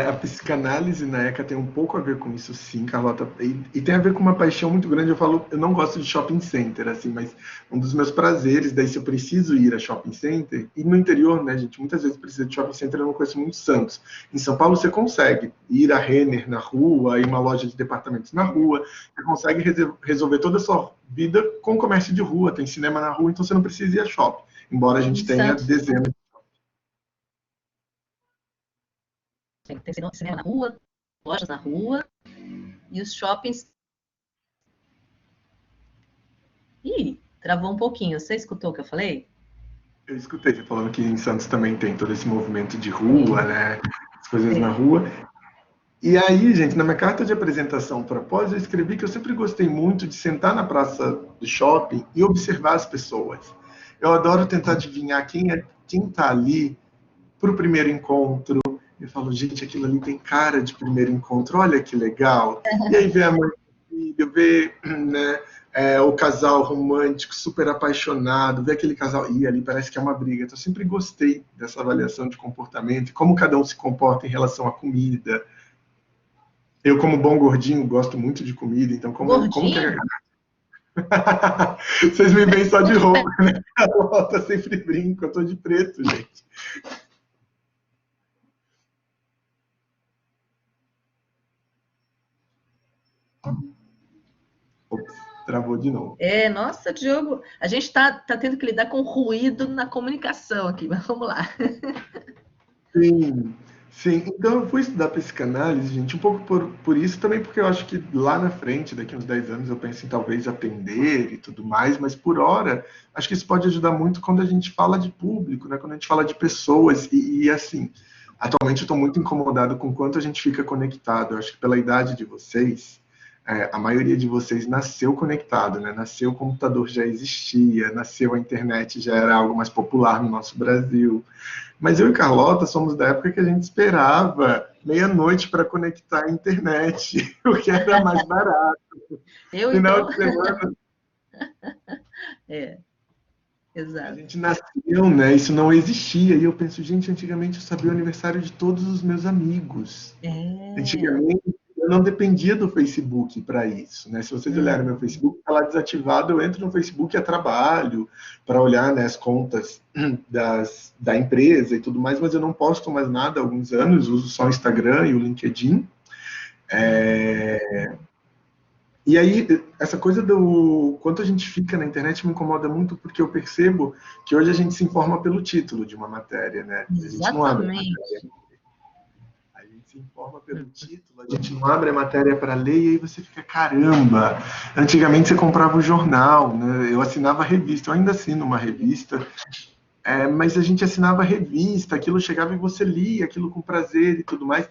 A psicanálise na ECA tem um pouco a ver com isso, sim, Carlota. E tem a ver com uma paixão muito grande. Eu não gosto de shopping center, assim, mas um dos meus prazeres, daí se eu preciso ir a shopping center, e no interior, né, gente, muitas vezes precisa de shopping center, eu não conheço muito Santos. Em São Paulo você consegue ir a Renner na rua, ir uma loja de departamentos na rua, você consegue resolver toda a sua vida com comércio de rua, tem cinema na rua, então você não precisa ir a shopping, embora a gente tenha dezenas. Tem cinema na rua, lojas na rua, e os shoppings... Ih, travou um pouquinho. Você escutou o que eu falei? Eu escutei você falando que em Santos também tem todo esse movimento de rua, né? As coisas na rua. E aí, gente, na minha carta de apresentação para pós, eu escrevi que eu sempre gostei muito de sentar na praça do shopping e observar as pessoas. Eu adoro tentar adivinhar quem está ali para o primeiro encontro. Eu falo, gente, aquilo ali tem cara de primeiro encontro, olha que legal. E aí vê a mãe do filho, vê, né, o casal romântico, super apaixonado, vê aquele casal, e ali parece que é uma briga. Então, eu sempre gostei dessa avaliação de comportamento, e como cada um se comporta em relação à comida. Eu, como bom gordinho, gosto muito de comida, então como que é... Vocês me veem só de roupa, né? Eu sempre brinco, eu tô de preto, gente. Ops, travou de novo. Nossa, Diogo, a gente está tendo que lidar com ruído na comunicação aqui, mas vamos lá. Sim. Então eu fui estudar psicanálise, gente, um pouco por isso, também porque eu acho que lá na frente, daqui uns 10 anos, eu penso em talvez atender e tudo mais, mas por hora, acho que isso pode ajudar muito quando a gente fala de público, né? Quando a gente fala de pessoas, e assim, atualmente eu estou muito incomodado com quanto a gente fica conectado. Eu acho que pela idade de vocês, a maioria de vocês nasceu conectado, né? Nasceu, o computador já existia, nasceu, a internet já era algo mais popular no nosso Brasil. Mas eu e Carlota somos da época que a gente esperava meia-noite para conectar a internet, o que era mais barato. Final de semana. Exato. A gente nasceu, né? Isso não existia. E eu penso, gente, antigamente eu sabia o aniversário de todos os meus amigos. Antigamente eu não dependia do Facebook para isso, né? Se vocês olharem meu Facebook, está lá desativado, eu entro no Facebook a trabalho, para olhar, né, as contas da empresa e tudo mais, mas eu não posto mais nada há alguns anos, uso só o Instagram e o LinkedIn. E aí, essa coisa do quanto a gente fica na internet me incomoda muito, porque eu percebo que hoje a gente se informa pelo título de uma matéria, né? A gente não abre a matéria. A gente se informa pelo título, a gente não abre a matéria para ler, e aí você fica, caramba! Antigamente você comprava o jornal, né? Eu assinava a revista, eu ainda assino uma revista, mas a gente assinava a revista, aquilo chegava e você lia aquilo com prazer e tudo mais.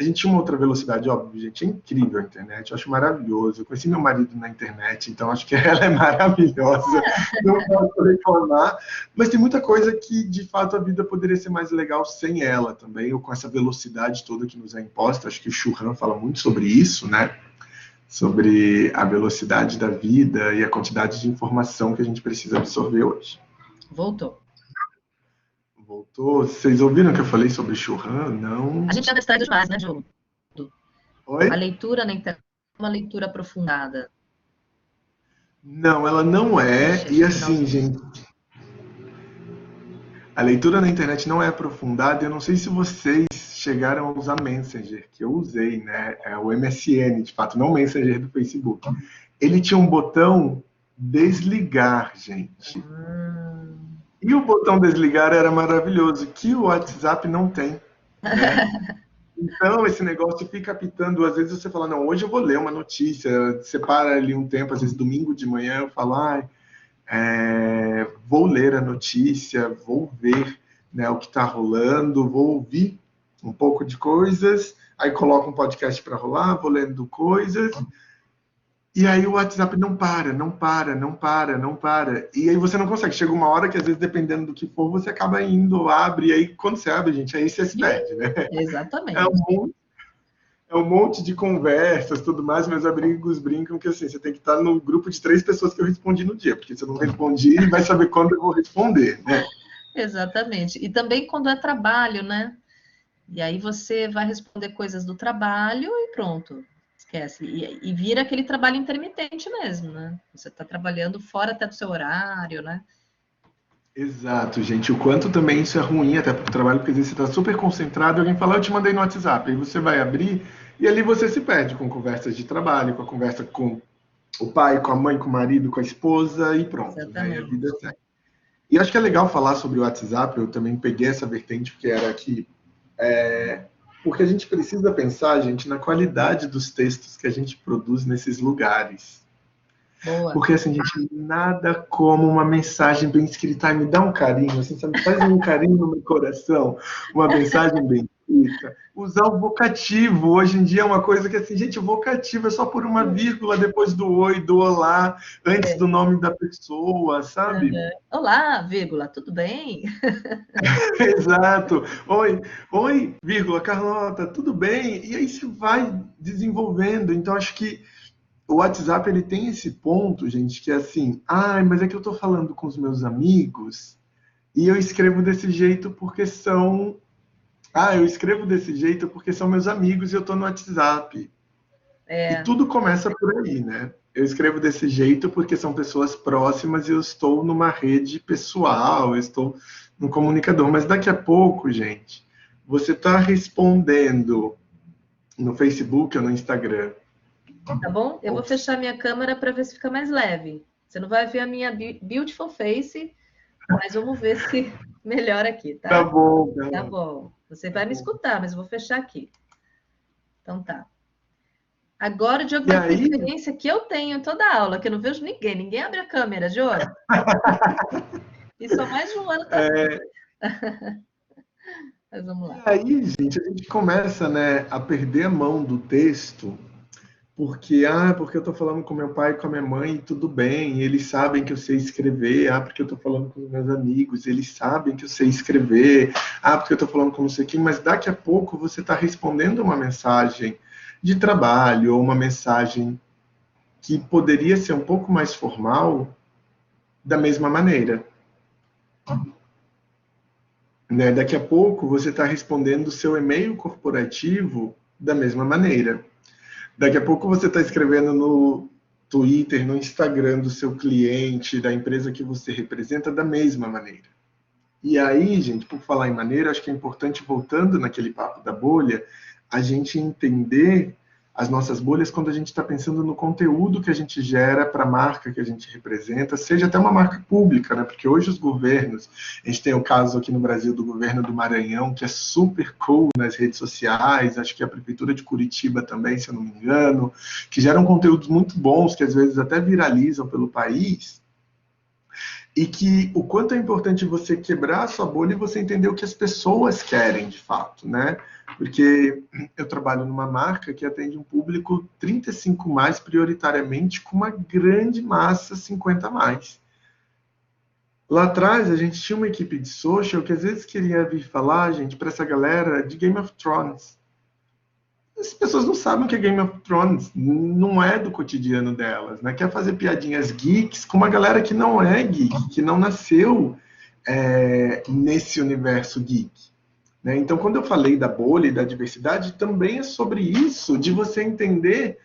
A gente tinha uma outra velocidade, óbvio, gente, é incrível a internet, eu acho maravilhoso. Eu conheci meu marido na internet, então acho que ela é maravilhosa, não posso reclamar, mas tem muita coisa que, de fato, a vida poderia ser mais legal sem ela também, ou com essa velocidade toda que nos é imposta. Acho que o Churran fala muito sobre isso, né? Sobre a velocidade da vida e a quantidade de informação que a gente precisa absorver hoje. Voltou. Vocês ouviram que eu falei sobre Churran? Não. A gente anda distraído demais, né, Diogo? Oi? A leitura na internet é uma leitura aprofundada. Não, ela não é. E assim, gente, a leitura na internet não é aprofundada. Eu não sei se vocês chegaram a usar Messenger, que eu usei, né? É o MSN, de fato, não o Messenger do Facebook. Ele tinha um botão desligar, gente. E o botão desligar era maravilhoso, que o WhatsApp não tem, né? Então, esse negócio fica apitando. Às vezes você fala, não, hoje eu vou ler uma notícia, separa ali um tempo, às vezes domingo de manhã, eu falo, vou ler a notícia, vou ver, né, o que está rolando, vou ouvir um pouco de coisas, aí coloco um podcast para rolar, vou lendo coisas... E aí o WhatsApp não para. E aí você não consegue. Chega uma hora que, às vezes, dependendo do que for, você acaba indo, abre, e aí quando você abre, gente, aí você se perde, né? Exatamente. é um monte de conversas, tudo mais. Meus amigos brincam que assim, você tem que estar no grupo de 3 pessoas que eu respondi no dia, porque se eu não respondi, ele vai saber quando eu vou responder, né? Exatamente. E também quando é trabalho, né? E aí você vai responder coisas do trabalho e pronto, esquece. E vira aquele trabalho intermitente mesmo, né? Você está trabalhando fora até do seu horário, né? Exato, gente. O quanto também isso é ruim até para o trabalho, porque às vezes você está super concentrado e alguém fala, eu te mandei no WhatsApp, aí você vai abrir e ali você se perde com conversas de trabalho, com a conversa com o pai, com a mãe, com o marido, com a esposa e pronto, né? E a Exatamente. vida segue. E acho que é legal falar sobre o WhatsApp, eu também peguei essa vertente, porque era que porque a gente precisa pensar, gente, na qualidade dos textos que a gente produz nesses lugares. Boa. Porque, assim, gente, nada como uma mensagem bem escrita. Ai, me dá um carinho, assim, sabe? Faz um carinho no meu coração, uma mensagem bem escrita. Usar o vocativo, hoje em dia é uma coisa que, assim, gente, o vocativo é só por uma vírgula depois do oi, do olá, antes do nome da pessoa, sabe? Olá, vírgula, tudo bem? Exato. Oi, oi, vírgula, Carlota, tudo bem? E aí se vai desenvolvendo. Então, acho que o WhatsApp ele tem esse ponto, gente, que é assim, ai, mas é que eu tô falando com os meus amigos e eu escrevo desse jeito porque são. Ah, eu escrevo desse jeito porque são meus amigos e eu tô no WhatsApp. E tudo começa por aí, né? Eu escrevo desse jeito porque são pessoas próximas e eu estou numa rede pessoal, eu estou no comunicador. Mas daqui a pouco, gente, você está respondendo no Facebook ou no Instagram. Tá bom? Eu vou fechar minha câmera para ver se fica mais leve. Você não vai ver a minha beautiful face, mas vamos ver se melhora aqui, tá? Tá bom, Tá bom. Você vai me escutar, mas eu vou fechar aqui. Então tá. Agora o Diogo vai ter a experiência que eu tenho em toda a aula, que eu não vejo ninguém. Ninguém abre a câmera, Diogo. Isso há mais de um ano também. Mas vamos lá. E aí, gente, a gente começa, né, a perder a mão do texto, porque eu estou falando com meu pai e com a minha mãe, e tudo bem, eles sabem que eu sei escrever, porque eu estou falando com os meus amigos, eles sabem que eu sei escrever, porque eu estou falando com não sei quem, mas daqui a pouco você está respondendo uma mensagem de trabalho, ou uma mensagem que poderia ser um pouco mais formal, da mesma maneira. Né? Daqui a pouco você está respondendo o seu e-mail corporativo da mesma maneira. Daqui a pouco você está escrevendo no Twitter, no Instagram do seu cliente, da empresa que você representa, da mesma maneira. E aí, gente, por falar em maneira, acho que é importante, voltando naquele papo da bolha, a gente entender as nossas bolhas quando a gente está pensando no conteúdo que a gente gera para a marca que a gente representa, seja até uma marca pública, né? Porque hoje os governos, a gente tem o caso aqui no Brasil do governo do Maranhão, que é super cool nas redes sociais, acho que a Prefeitura de Curitiba também, se eu não me engano, que geram conteúdos muito bons, que às vezes até viralizam pelo país, e que o quanto é importante você quebrar a sua bolha e você entender o que as pessoas querem de fato, né? Porque eu trabalho numa marca que atende um público 35 mais prioritariamente, com uma grande massa 50 mais. Lá atrás a gente tinha uma equipe de social que às vezes queria vir falar, gente, para essa galera de Game of Thrones. As pessoas não sabem o que é Game of Thrones, não é do cotidiano delas, né? Quer fazer piadinhas geeks com uma galera que não é geek, que não nasceu nesse universo geek. Né? Então, quando eu falei da bolha e da diversidade, também é sobre isso, de você entender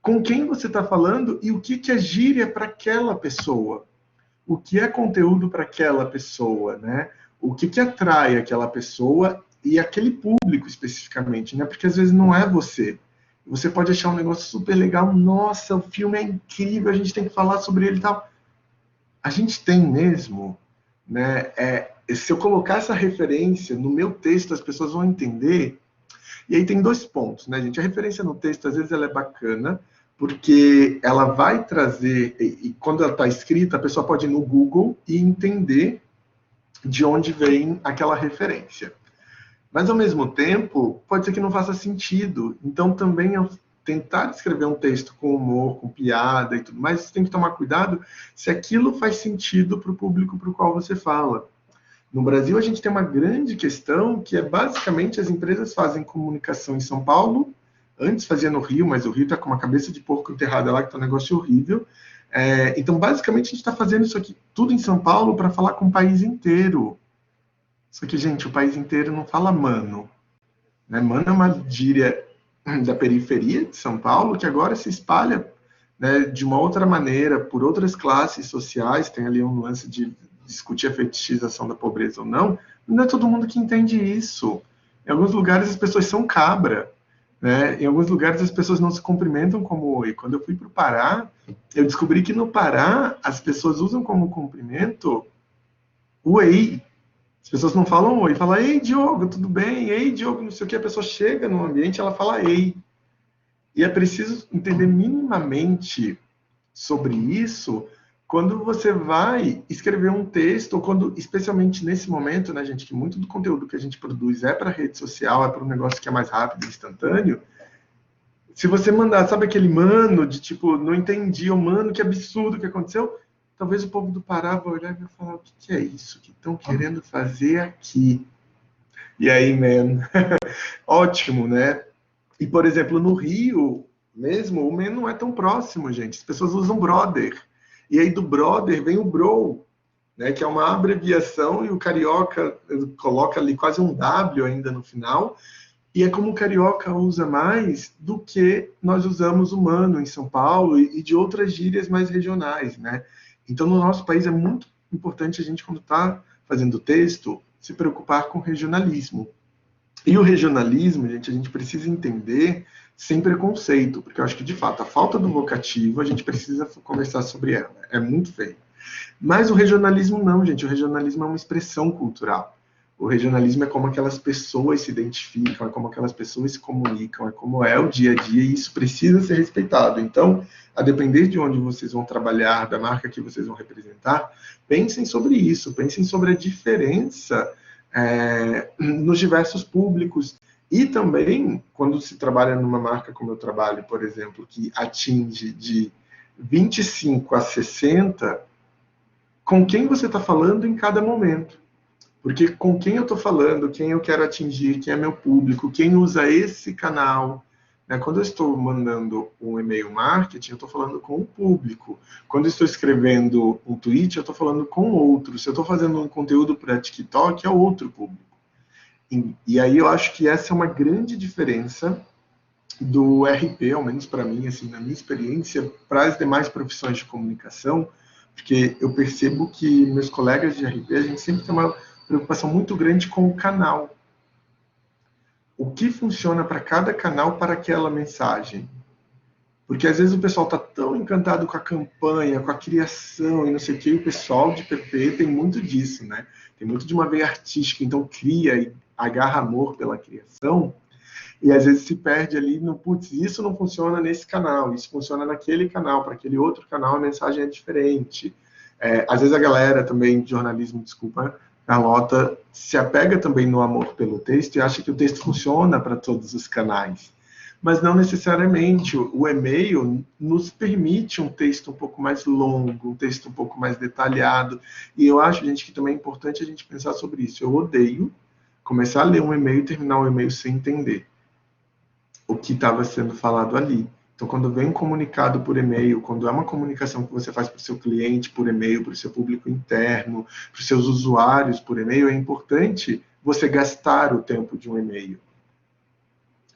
com quem você está falando e o que é gíria para aquela pessoa, o que é conteúdo para aquela pessoa, né? O que atrai aquela pessoa e aquele público especificamente, né? Porque às vezes não é você. Você pode achar um negócio super legal, nossa, o filme é incrível, a gente tem que falar sobre ele e tal. A gente tem mesmo, né? Se eu colocar essa referência no meu texto, as pessoas vão entender. E aí tem 2 pontos, né, gente? A referência no texto, às vezes, ela é bacana, porque ela vai trazer, e quando ela está escrita, a pessoa pode ir no Google e entender de onde vem aquela referência. Mas, ao mesmo tempo, pode ser que não faça sentido. Então, também, ao tentar escrever um texto com humor, com piada e tudo mais, você tem que tomar cuidado se aquilo faz sentido para o público para o qual você fala. No Brasil, a gente tem uma grande questão que é, basicamente, as empresas fazem comunicação em São Paulo, Antes fazia no Rio, mas o Rio está com uma cabeça de porco enterrada lá, que está um negócio horrível. Então, basicamente, a gente está fazendo isso aqui tudo em São Paulo para falar com o país inteiro. Só que, gente, o país inteiro não fala mano. Né? Mano é uma gíria da periferia de São Paulo que agora se espalha, né, de uma outra maneira, por outras classes sociais. Tem ali um lance de discutir a fetichização da pobreza ou não. Não é todo mundo que entende isso. Em alguns lugares as pessoas são cabra. Né? Em alguns lugares as pessoas não se cumprimentam como oi. Quando eu fui para o Pará, eu descobri que no Pará as pessoas usam como cumprimento o ei. As pessoas não falam oi, falam ei, Diogo, tudo bem? Ei, Diogo, não sei o que. A pessoa chega no ambiente, ela fala ei. E é preciso entender minimamente sobre isso quando você vai escrever um texto, ou quando, especialmente nesse momento, né, gente, que muito do conteúdo que a gente produz é para rede social, é para um negócio que é mais rápido e instantâneo. Se você mandar, sabe aquele mano de tipo, não entendi, oh, mano, que absurdo que aconteceu, talvez o povo do Pará vai olhar e vai falar, o que é isso que estão querendo fazer aqui? E aí, man, ótimo, né? E, por exemplo, no Rio mesmo, o man não é tão próximo, gente. As pessoas usam brother. E aí do brother vem o bro, né, que é uma abreviação, e o carioca coloca ali quase um W ainda no final. E é como o carioca usa mais do que nós usamos o mano em São Paulo e de outras gírias mais regionais, né? Então, no nosso país é muito importante a gente, quando está fazendo texto, se preocupar com regionalismo. E o regionalismo, gente, a gente precisa entender sem preconceito, porque eu acho que, de fato, a falta do vocativo, a gente precisa conversar sobre ela. É muito feio. Mas o regionalismo não, gente. O regionalismo é uma expressão cultural. O regionalismo é como aquelas pessoas se identificam, é como aquelas pessoas se comunicam, é como é o dia a dia, e isso precisa ser respeitado. Então, a depender de onde vocês vão trabalhar, da marca que vocês vão representar, pensem sobre isso, pensem sobre a diferença nos diversos públicos. E também, quando se trabalha numa marca como eu trabalho, por exemplo, que atinge de 25 a 60, com quem você está falando em cada momento. Porque com quem eu estou falando, quem eu quero atingir, quem é meu público, quem usa esse canal. Né? Quando eu estou mandando um e-mail marketing, eu estou falando com o público. Quando eu estou escrevendo um tweet, eu estou falando com outro. Se eu estou fazendo um conteúdo para TikTok, é outro público. E aí eu acho que essa é uma grande diferença do RP, ao menos para mim, assim, na minha experiência, para as demais profissões de comunicação, porque eu percebo que meus colegas de RP, a gente sempre tem uma preocupação muito grande com o canal. O que funciona para cada canal para aquela mensagem? Porque às vezes o pessoal está tão encantado com a campanha, com a criação e não sei o que, e o pessoal de PP tem muito disso, né? Tem muito de uma veia artística, então cria e agarra amor pela criação, e às vezes se perde ali no, putz, isso não funciona nesse canal, isso funciona naquele canal, para aquele outro canal a mensagem é diferente. Às vezes a galera também de jornalismo, desculpa, Carlota, se apega também no amor pelo texto e acha que o texto funciona para todos os canais. Mas não necessariamente. O e-mail nos permite um texto um pouco mais longo, um texto um pouco mais detalhado. E eu acho, gente, que também é importante a gente pensar sobre isso. Eu odeio começar a ler um e-mail e terminar o e-mail sem entender o que estava sendo falado ali. Então, quando vem um comunicado por e-mail, quando é uma comunicação que você faz para o seu cliente por e-mail, para o seu público interno, para os seus usuários por e-mail, é importante você gastar o tempo de um e-mail.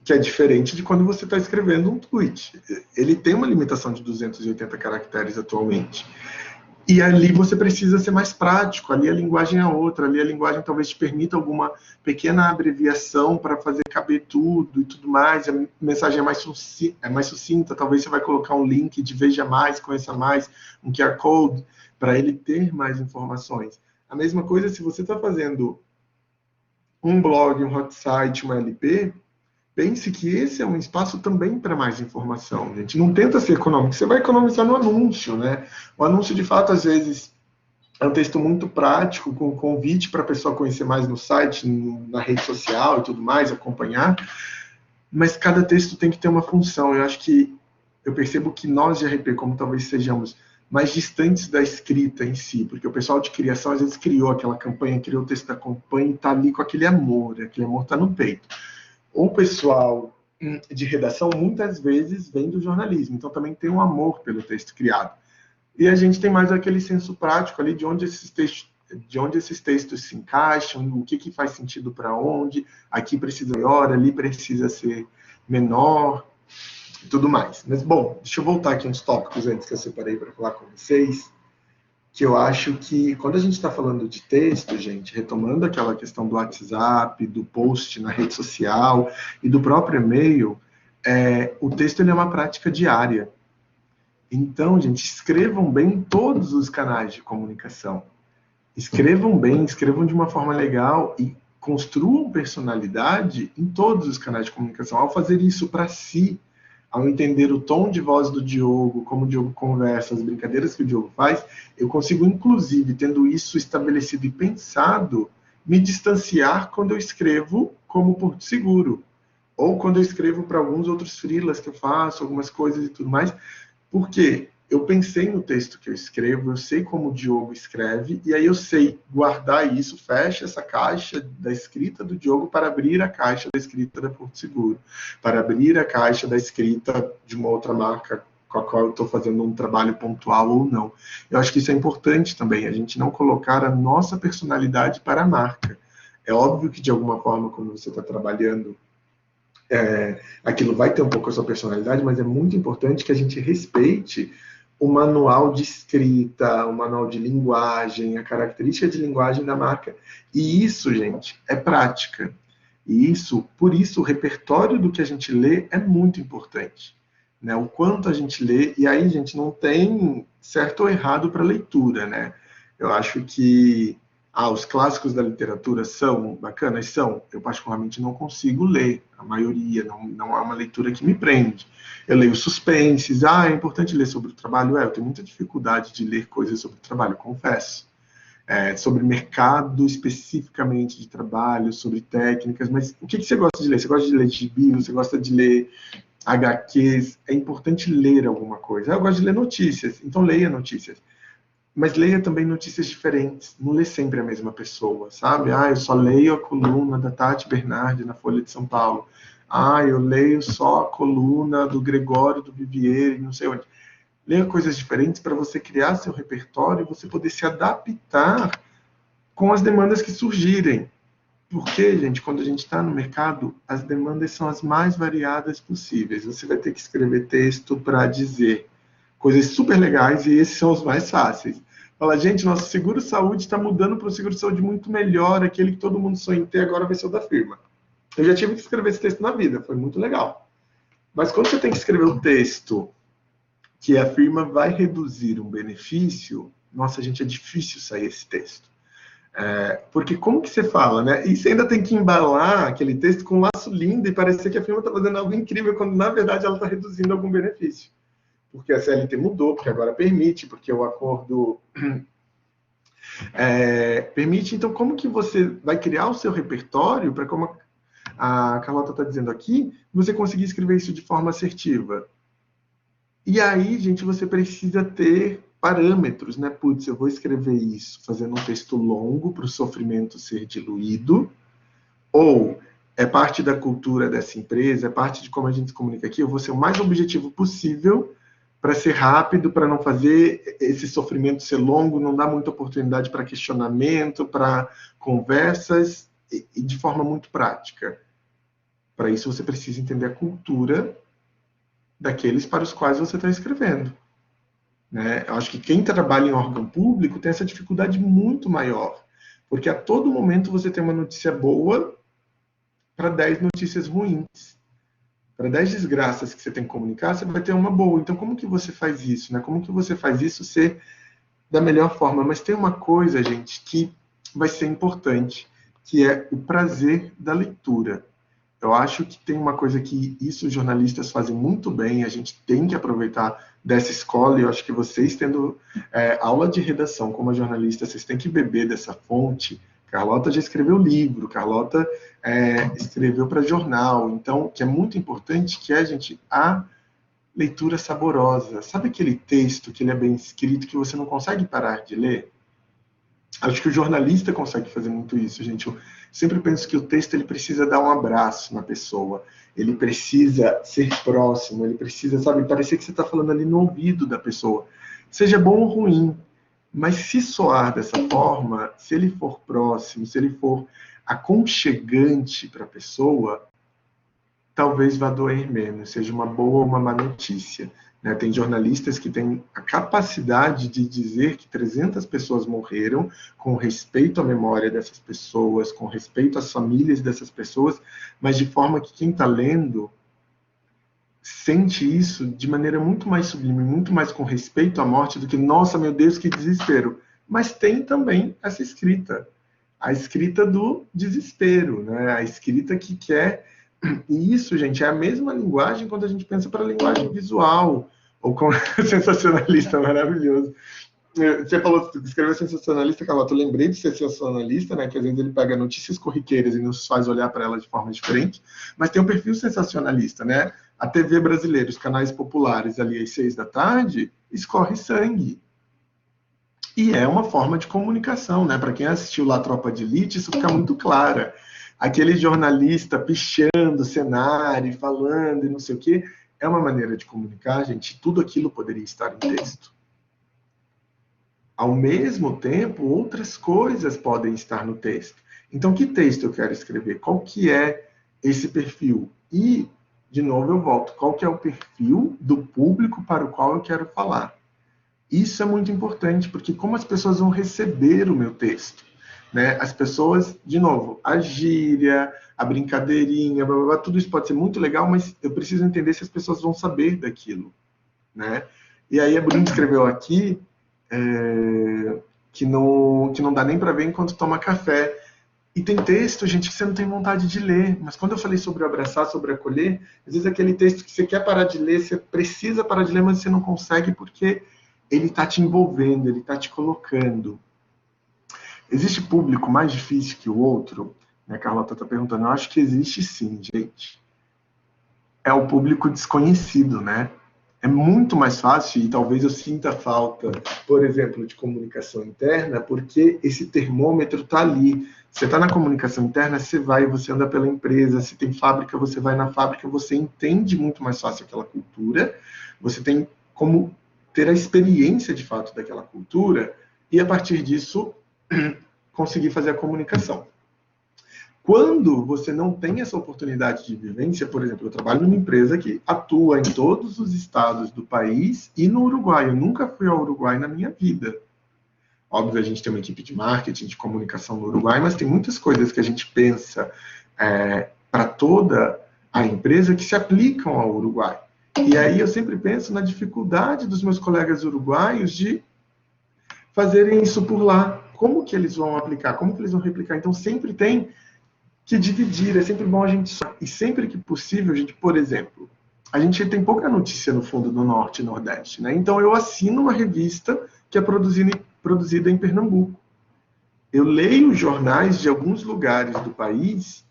Que é diferente de quando você está escrevendo um tweet. Ele tem uma limitação de 280 caracteres atualmente. E ali você precisa ser mais prático, ali a linguagem é outra, ali a linguagem talvez te permita alguma pequena abreviação para fazer caber tudo e tudo mais, a mensagem é mais sucinta, talvez você vai colocar um link de veja mais, conheça mais, um QR Code, para ele ter mais informações. A mesma coisa se você está fazendo um blog, um hot site, uma LP, pense que esse é um espaço também para mais informação, gente. Não tenta ser econômico, você vai economizar no anúncio, né? O anúncio, de fato, às vezes, é um texto muito prático, com convite para a pessoa conhecer mais no site, na rede social e tudo mais, acompanhar, mas cada texto tem que ter uma função. Eu percebo que nós de RP, como talvez sejamos mais distantes da escrita em si, porque o pessoal de criação, às vezes, criou aquela campanha, criou o texto da campanha e está ali com aquele amor está no peito. O pessoal de redação muitas vezes vem do jornalismo, então também tem um amor pelo texto criado. E a gente tem mais aquele senso prático ali de onde esses textos se encaixam, o que faz sentido para onde, aqui precisa ser maior, ali precisa ser menor, e tudo mais. Mas, bom, deixa eu voltar aqui uns tópicos antes que eu separei para falar com vocês, que eu acho que quando a gente está falando de texto, gente, retomando aquela questão do WhatsApp, do post na rede social e do próprio e-mail, o texto ele é uma prática diária. Então, gente, escrevam bem em todos os canais de comunicação. Escrevam bem, escrevam de uma forma legal e construam personalidade em todos os canais de comunicação. Ao fazer isso para si, ao entender o tom de voz do Diogo, como o Diogo conversa, as brincadeiras que o Diogo faz, eu consigo, inclusive, tendo isso estabelecido e pensado, me distanciar quando eu escrevo como Porto Seguro. Ou quando eu escrevo para alguns outros freelas que eu faço, algumas coisas e tudo mais, porque eu pensei no texto que eu escrevo, eu sei como o Diogo escreve, e aí eu sei guardar isso, fecha essa caixa da escrita do Diogo para abrir a caixa da escrita da Porto Seguro, para abrir a caixa da escrita de uma outra marca com a qual eu estou fazendo um trabalho pontual ou não. Eu acho que isso é importante também, a gente não colocar a nossa personalidade para a marca. É óbvio que, de alguma forma, quando você está trabalhando, aquilo vai ter um pouco a sua personalidade, mas é muito importante que a gente respeite o manual de escrita, o manual de linguagem, a característica de linguagem da marca. E isso, gente, é prática. E por isso, o repertório do que a gente lê é muito importante. Né? O quanto a gente lê, e aí, gente, não tem certo ou errado para leitura, né? Eu acho que os clássicos da literatura são bacanas? São. Eu, particularmente, não consigo ler. A maioria, não é uma leitura que me prende. Eu leio suspenses. É importante ler sobre o trabalho? Eu tenho muita dificuldade de ler coisas sobre o trabalho, confesso. Sobre mercado especificamente de trabalho, sobre técnicas. Mas o que você gosta de ler? Você gosta de ler gibi? Você gosta de ler HQs? É importante ler alguma coisa. Eu gosto de ler notícias, então leia notícias. Mas leia também notícias diferentes, não lê sempre a mesma pessoa, sabe? Eu só leio a coluna da Tati Bernardi na Folha de São Paulo. Eu leio só a coluna do Gregório do Vivier, não sei onde. Leia coisas diferentes para você criar seu repertório e você poder se adaptar com as demandas que surgirem. Porque, gente, quando a gente está no mercado, as demandas são as mais variadas possíveis. Você vai ter que escrever texto para dizer coisas super legais, e esses são os mais fáceis. Fala, gente, nosso seguro-saúde está mudando para um seguro-saúde muito melhor, aquele que todo mundo sonha em ter, agora vai ser o da firma. Eu já tive que escrever esse texto na vida, foi muito legal. Mas quando você tem que escrever o texto que a firma vai reduzir um benefício, nossa, gente, é difícil sair esse texto. Porque como que você fala, né? E você ainda tem que embalar aquele texto com um laço lindo e parecer que a firma está fazendo algo incrível, quando na verdade ela está reduzindo algum benefício. Porque a CLT mudou, porque agora permite, porque o acordo permite. Então, como que você vai criar o seu repertório para, como a Carlota está dizendo aqui, você conseguir escrever isso de forma assertiva? E aí, gente, você precisa ter parâmetros, né? Putz, eu vou escrever isso fazendo um texto longo para o sofrimento ser diluído, ou é parte da cultura dessa empresa, é parte de como a gente se comunica aqui, eu vou ser o mais objetivo possível para ser rápido, para não fazer esse sofrimento ser longo, não dar muita oportunidade para questionamento, para conversas, e de forma muito prática. Para isso, você precisa entender a cultura daqueles para os quais você está escrevendo. Né? Eu acho que quem trabalha em órgão público tem essa dificuldade muito maior, porque a todo momento você tem uma notícia boa para 10 notícias ruins. Para 10 desgraças que você tem que comunicar, você vai ter uma boa. Então, como que você faz isso? Né? Como que você faz isso ser da melhor forma? Mas tem uma coisa, gente, que vai ser importante, que é o prazer da leitura. Eu acho que tem uma coisa que isso os jornalistas fazem muito bem, a gente tem que aproveitar dessa escola, e eu acho que vocês tendo aula de redação como jornalista, vocês têm que beber dessa fonte. Carlota já escreveu livro, Carlota escreveu para jornal, então, que é muito importante, que é, gente, a leitura saborosa. Sabe aquele texto que ele é bem escrito, que você não consegue parar de ler? Acho que o jornalista consegue fazer muito isso, gente. Eu sempre penso que o texto ele precisa dar um abraço na pessoa, ele precisa ser próximo, ele precisa, sabe, parecer que você está falando ali no ouvido da pessoa. Seja bom ou ruim, mas se soar dessa forma, se ele for próximo, se ele for aconchegante para a pessoa, talvez vá doer menos, seja uma boa ou uma má notícia. Né? Tem jornalistas que têm a capacidade de dizer que 300 pessoas morreram com respeito à memória dessas pessoas, com respeito às famílias dessas pessoas, mas de forma que quem está lendo sente isso de maneira muito mais sublime, muito mais com respeito à morte do que, nossa, meu Deus, que desespero. Mas tem também essa escrita, a escrita do desespero, né? A escrita que quer... E isso, gente, é a mesma linguagem quando a gente pensa para a linguagem visual, ou com sensacionalista maravilhoso. Você falou, escreveu sensacionalista, Carlota, eu lembrei de ser sensacionalista, né, que às vezes ele pega notícias corriqueiras e nos faz olhar para elas de forma diferente, mas tem um perfil sensacionalista, né? A TV brasileira, os canais populares ali às 6 da tarde, escorre sangue. E é uma forma de comunicação, né? Para quem assistiu lá a Tropa de Elite, isso fica muito clara. Aquele jornalista pichando o cenário, falando e não sei o quê, é uma maneira de comunicar, gente. Tudo aquilo poderia estar em texto. Ao mesmo tempo, outras coisas podem estar no texto. Então, que texto eu quero escrever? Qual que é esse perfil? E, de novo, eu volto. Qual que é o perfil do público para o qual eu quero falar? Isso é muito importante, porque como as pessoas vão receber o meu texto? Né? As pessoas, de novo, a gíria, a brincadeirinha, blá, blá, blá, tudo isso pode ser muito legal, mas eu preciso entender se as pessoas vão saber daquilo. Né? E aí a Bruna escreveu aqui que não dá nem para ver enquanto toma café. E tem texto, gente, que você não tem vontade de ler. Mas quando eu falei sobre abraçar, sobre acolher, às vezes aquele texto que você quer parar de ler, você precisa parar de ler, mas você não consegue porque ele está te envolvendo, ele está te colocando. Existe público mais difícil que o outro? A Carlota está perguntando. Eu acho que existe sim, gente. É o público desconhecido, né? É muito mais fácil, e talvez eu sinta falta, por exemplo, de comunicação interna, porque esse termômetro está ali. Você está na comunicação interna, você vai, você anda pela empresa, se tem fábrica, você vai na fábrica, você entende muito mais fácil aquela cultura, você tem como ter a experiência de fato daquela cultura, e a partir disso, conseguir fazer a comunicação. Quando você não tem essa oportunidade de vivência, por exemplo, eu trabalho numa empresa que atua em todos os estados do país e no Uruguai. Eu nunca fui ao Uruguai na minha vida. Óbvio, a gente tem uma equipe de marketing, de comunicação no Uruguai, mas tem muitas coisas que a gente pensa para toda a empresa que se aplicam ao Uruguai. E aí eu sempre penso na dificuldade dos meus colegas uruguaios de fazerem isso por lá. Como que eles vão aplicar? Como que eles vão replicar? Então sempre tem que dividir, é sempre bom a gente... E sempre que possível, a gente, por exemplo, a gente tem pouca notícia no fundo do Norte e Nordeste, né? Então eu assino uma revista que é produzida em Pernambuco. Eu leio jornais de alguns lugares do país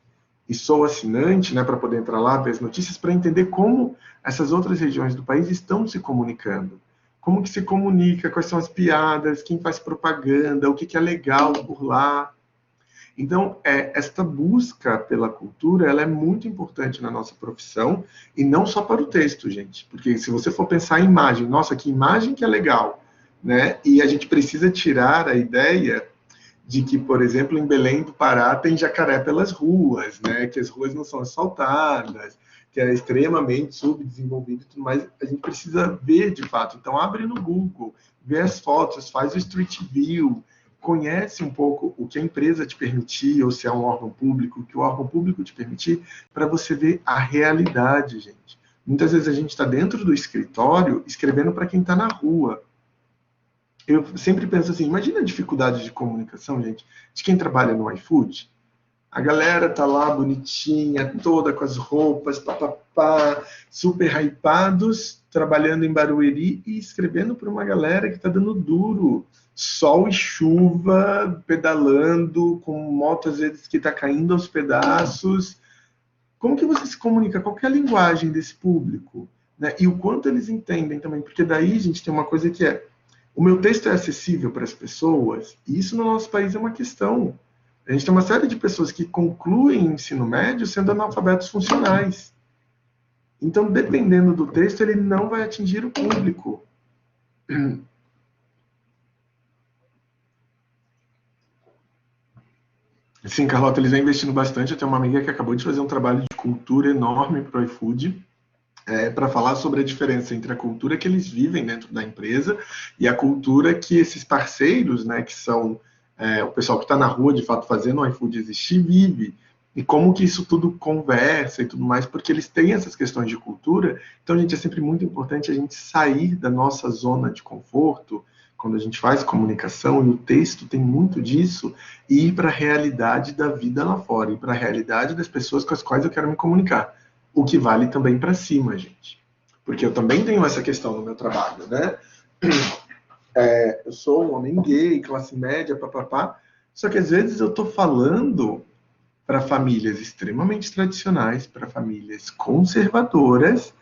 e sou assinante, né, para poder entrar lá, ver as notícias, para entender como essas outras regiões do país estão se comunicando. Como que se comunica, quais são as piadas, quem faz propaganda, o que é legal por lá. Então, esta busca pela cultura, ela é muito importante na nossa profissão, e não só para o texto, gente. Porque se você for pensar em imagem, nossa, que imagem que é legal, né? E a gente precisa tirar a ideia de que, por exemplo, em Belém do Pará tem jacaré pelas ruas, né? Que as ruas não são asfaltadas, que é extremamente subdesenvolvido e tudo mais. A gente precisa ver, de fato. Então, abre no Google, vê as fotos, faz o Street View, conhece um pouco o que a empresa te permitir, ou se é um órgão público, o que o órgão público te permitir, para você ver a realidade, gente. Muitas vezes a gente está dentro do escritório escrevendo para quem está na rua. Eu sempre penso assim, imagina a dificuldade de comunicação, gente, de quem trabalha no iFood. A galera tá lá bonitinha, toda com as roupas, papapá, super hypados, trabalhando em Barueri e escrevendo para uma galera que está dando duro. Sol e chuva, pedalando, com moto às vezes que está caindo aos pedaços. Como que você se comunica? Qual que é a linguagem desse público? Né? E o quanto eles entendem também, porque daí, gente, tem uma coisa que é O meu texto é acessível para as pessoas? E isso no nosso país é uma questão. A gente tem uma série de pessoas que concluem o ensino médio sendo analfabetos funcionais. Então, dependendo do texto, ele não vai atingir o público. Sim, Carlota, eles vêm investindo bastante. Eu tenho uma amiga que acabou de fazer um trabalho de cultura enorme para o iFood, para falar sobre a diferença entre a cultura que eles vivem dentro da empresa e a cultura que esses parceiros, né, que são o pessoal que está na rua, de fato, fazendo o iFood existir, vive. E como que isso tudo conversa e tudo mais, porque eles têm essas questões de cultura. Então, gente, é sempre muito importante a gente sair da nossa zona de conforto, quando a gente faz comunicação, e o texto tem muito disso, e ir para a realidade da vida lá fora, ir para a realidade das pessoas com as quais eu quero me comunicar. O que vale também para cima, gente. Porque eu também tenho essa questão no meu trabalho, né? Eu sou um homem gay, classe média, papapá, só que às vezes eu estou falando para famílias extremamente tradicionais, para famílias conservadoras,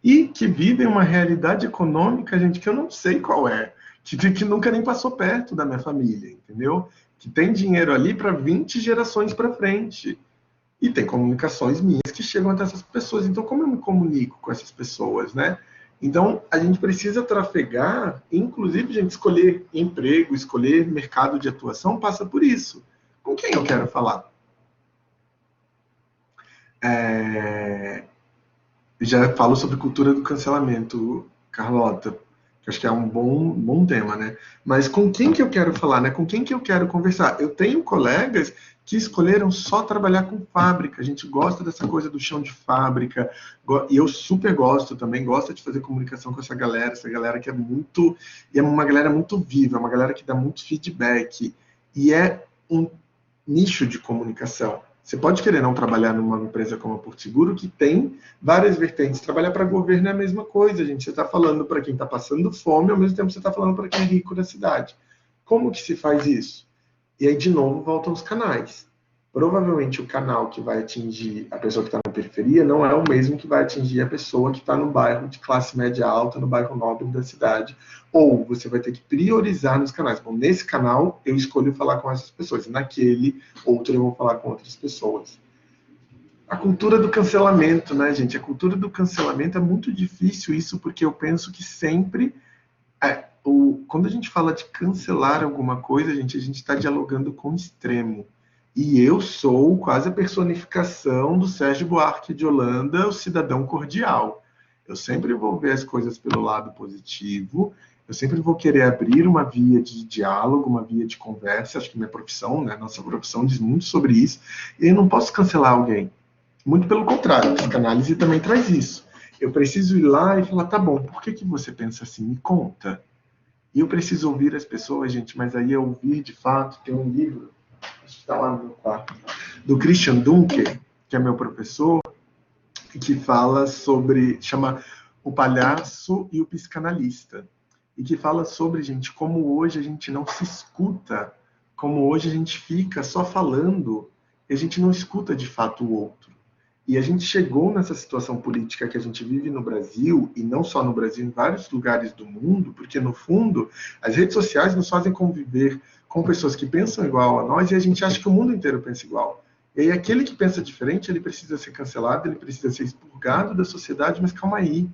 e que vivem uma realidade econômica, gente, que eu não sei qual é, que nunca nem passou perto da minha família, entendeu? Que tem dinheiro ali para 20 gerações para frente. E tem comunicações minhas que chegam até essas pessoas. Então, como eu me comunico com essas pessoas, né? Então, a gente precisa trafegar, inclusive, gente, escolher emprego, escolher mercado de atuação, passa por isso. Com quem eu quero falar? Já falo sobre cultura do cancelamento, Carlota, que acho que é um bom tema, né? Mas com quem que eu quero falar, né? Com quem que eu quero conversar? Eu tenho colegas que escolheram só trabalhar com fábrica. A gente gosta dessa coisa do chão de fábrica, e eu super gosto também, gosto de fazer comunicação com essa galera que é muito, e é uma galera muito viva, é uma galera que dá muito feedback, e é um nicho de comunicação. Você pode querer não trabalhar numa empresa como a Porto Seguro, que tem várias vertentes. Trabalhar para governo é a mesma coisa, gente. Você está falando para quem está passando fome, ao mesmo tempo você está falando para quem é rico da cidade. Como que se faz isso? E aí, de novo, voltam os canais. Provavelmente o canal que vai atingir a pessoa que está na periferia não é o mesmo que vai atingir a pessoa que está no bairro de classe média alta, no bairro nobre da cidade. Ou você vai ter que priorizar nos canais. Bom, nesse canal eu escolho falar com essas pessoas, naquele outro eu vou falar com outras pessoas. A cultura do cancelamento, né, gente? A cultura do cancelamento é muito difícil isso, porque eu penso que sempre... quando a gente fala de cancelar alguma coisa, gente, a gente está dialogando com o extremo. E eu sou quase a personificação do Sérgio Buarque de Holanda, o cidadão cordial. Eu sempre vou ver as coisas pelo lado positivo, eu sempre vou querer abrir uma via de diálogo, uma via de conversa. Acho que minha profissão, né, nossa profissão diz muito sobre isso. E eu não posso cancelar alguém. Muito pelo contrário, a psicanálise também traz isso. Eu preciso ir lá e falar, tá bom, por que você pensa assim? Me conta. E eu preciso ouvir as pessoas, gente, mas aí é ouvir de fato. Tem um livro, acho que está lá no meu quarto, do Christian Dunker, que é meu professor, que fala sobre, chama O Palhaço e o Psicanalista, e que fala sobre, gente, como hoje a gente não se escuta, como hoje a gente fica só falando, e a gente não escuta de fato o outro. E a gente chegou nessa situação política que a gente vive no Brasil, e não só no Brasil, em vários lugares do mundo, porque, no fundo, as redes sociais nos fazem conviver com pessoas que pensam igual a nós, e a gente acha que o mundo inteiro pensa igual. E aí, aquele que pensa diferente, ele precisa ser cancelado, ele precisa ser expurgado da sociedade, mas calma aí.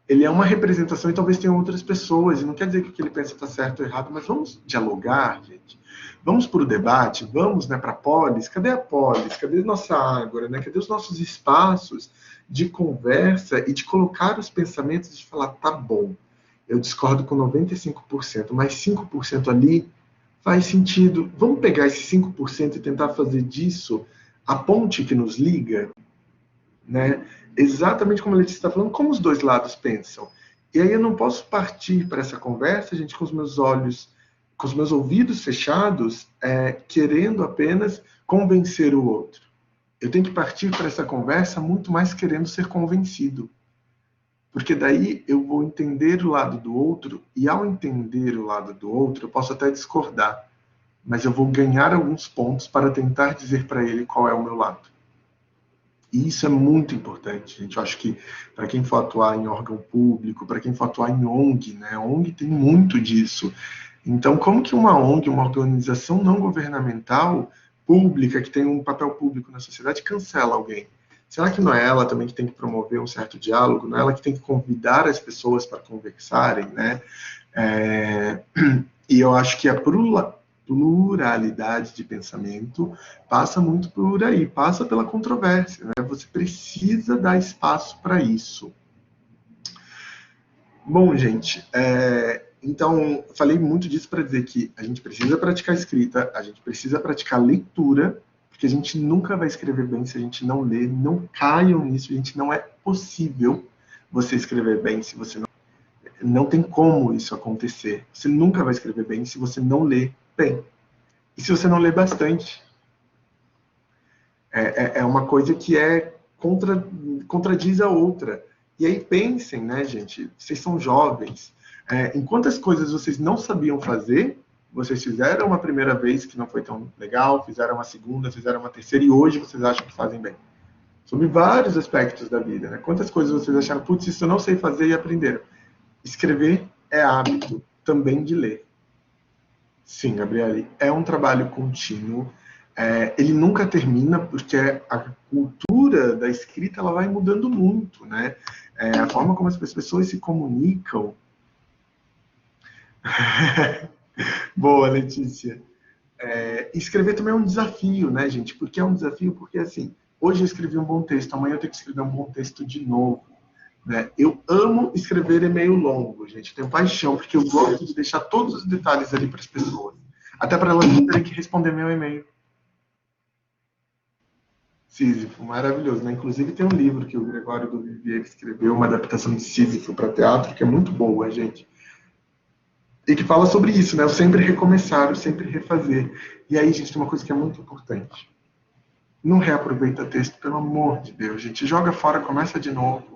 Ele é uma representação e talvez tenha outras pessoas, e não quer dizer que o que ele pensa está certo ou errado, mas vamos dialogar, gente. Vamos para o debate, vamos, né, para a polis. Cadê a polis? Cadê a nossa ágora? Né? Cadê os nossos espaços de conversa e de colocar os pensamentos e de falar, tá bom, eu discordo com 95%, mas 5% ali faz sentido. Vamos pegar esse 5% e tentar fazer disso a ponte que nos liga, né? Exatamente como a Letícia está falando, como os dois lados pensam. E aí eu não posso partir para essa conversa, gente, com os meus olhos, com os meus ouvidos fechados, querendo apenas convencer o outro. Eu tenho que partir para essa conversa muito mais querendo ser convencido. Porque daí eu vou entender o lado do outro, e ao entender o lado do outro, eu posso até discordar, mas eu vou ganhar alguns pontos para tentar dizer para ele qual é o meu lado. E isso é muito importante, gente. Eu acho que para quem for atuar em órgão público, para quem for atuar em ONG, né? ONG tem muito disso. Então, como que uma ONG, uma organização não governamental, pública, que tem um papel público na sociedade, cancela alguém? Será que não é ela também que tem que promover um certo diálogo? Não é ela que tem que convidar as pessoas para conversarem, né? E eu acho que a pluralidade de pensamento passa muito por aí, passa pela controvérsia, né? Você precisa dar espaço para isso. Bom, gente, então, falei muito disso para dizer que a gente precisa praticar escrita, a gente precisa praticar leitura, porque a gente nunca vai escrever bem se a gente não ler. Não caiam nisso, gente, não é possível você escrever bem se você não... Não tem como isso acontecer. Você nunca vai escrever bem se você não lê bem. E se você não lê bastante. É uma coisa que contradiz a outra. E aí pensem, né, gente? Vocês são jovens. Em quantas coisas vocês não sabiam fazer, vocês fizeram uma primeira vez que não foi tão legal, fizeram uma segunda, fizeram uma terceira, e hoje vocês acham que fazem bem. Sobre vários aspectos da vida, né? Quantas coisas vocês acharam, putz, isso eu não sei fazer, e aprenderam. Escrever é hábito também de ler. Sim, Gabriele, é um trabalho contínuo. Ele nunca termina, porque a cultura da escrita ela vai mudando muito, né? A forma como as pessoas se comunicam. Boa, Letícia. Escrever também é um desafio, né, gente? Por que é um desafio? Porque, assim, hoje eu escrevi um bom texto, amanhã eu tenho que escrever um bom texto de novo. Né? Eu amo escrever e-mail longo, gente. Eu tenho paixão, porque eu gosto de deixar todos os detalhes ali para as pessoas. Até para elas não terem que responder meu e-mail. Sísifo, maravilhoso, né? Inclusive tem um livro que o Gregório do Vivier escreveu, uma adaptação de Sísifo para teatro, que é muito boa, gente. E que fala sobre isso, né? O sempre recomeçar, o sempre refazer. E aí, gente, tem uma coisa que é muito importante. Não reaproveita texto, pelo amor de Deus, gente. Joga fora, começa de novo.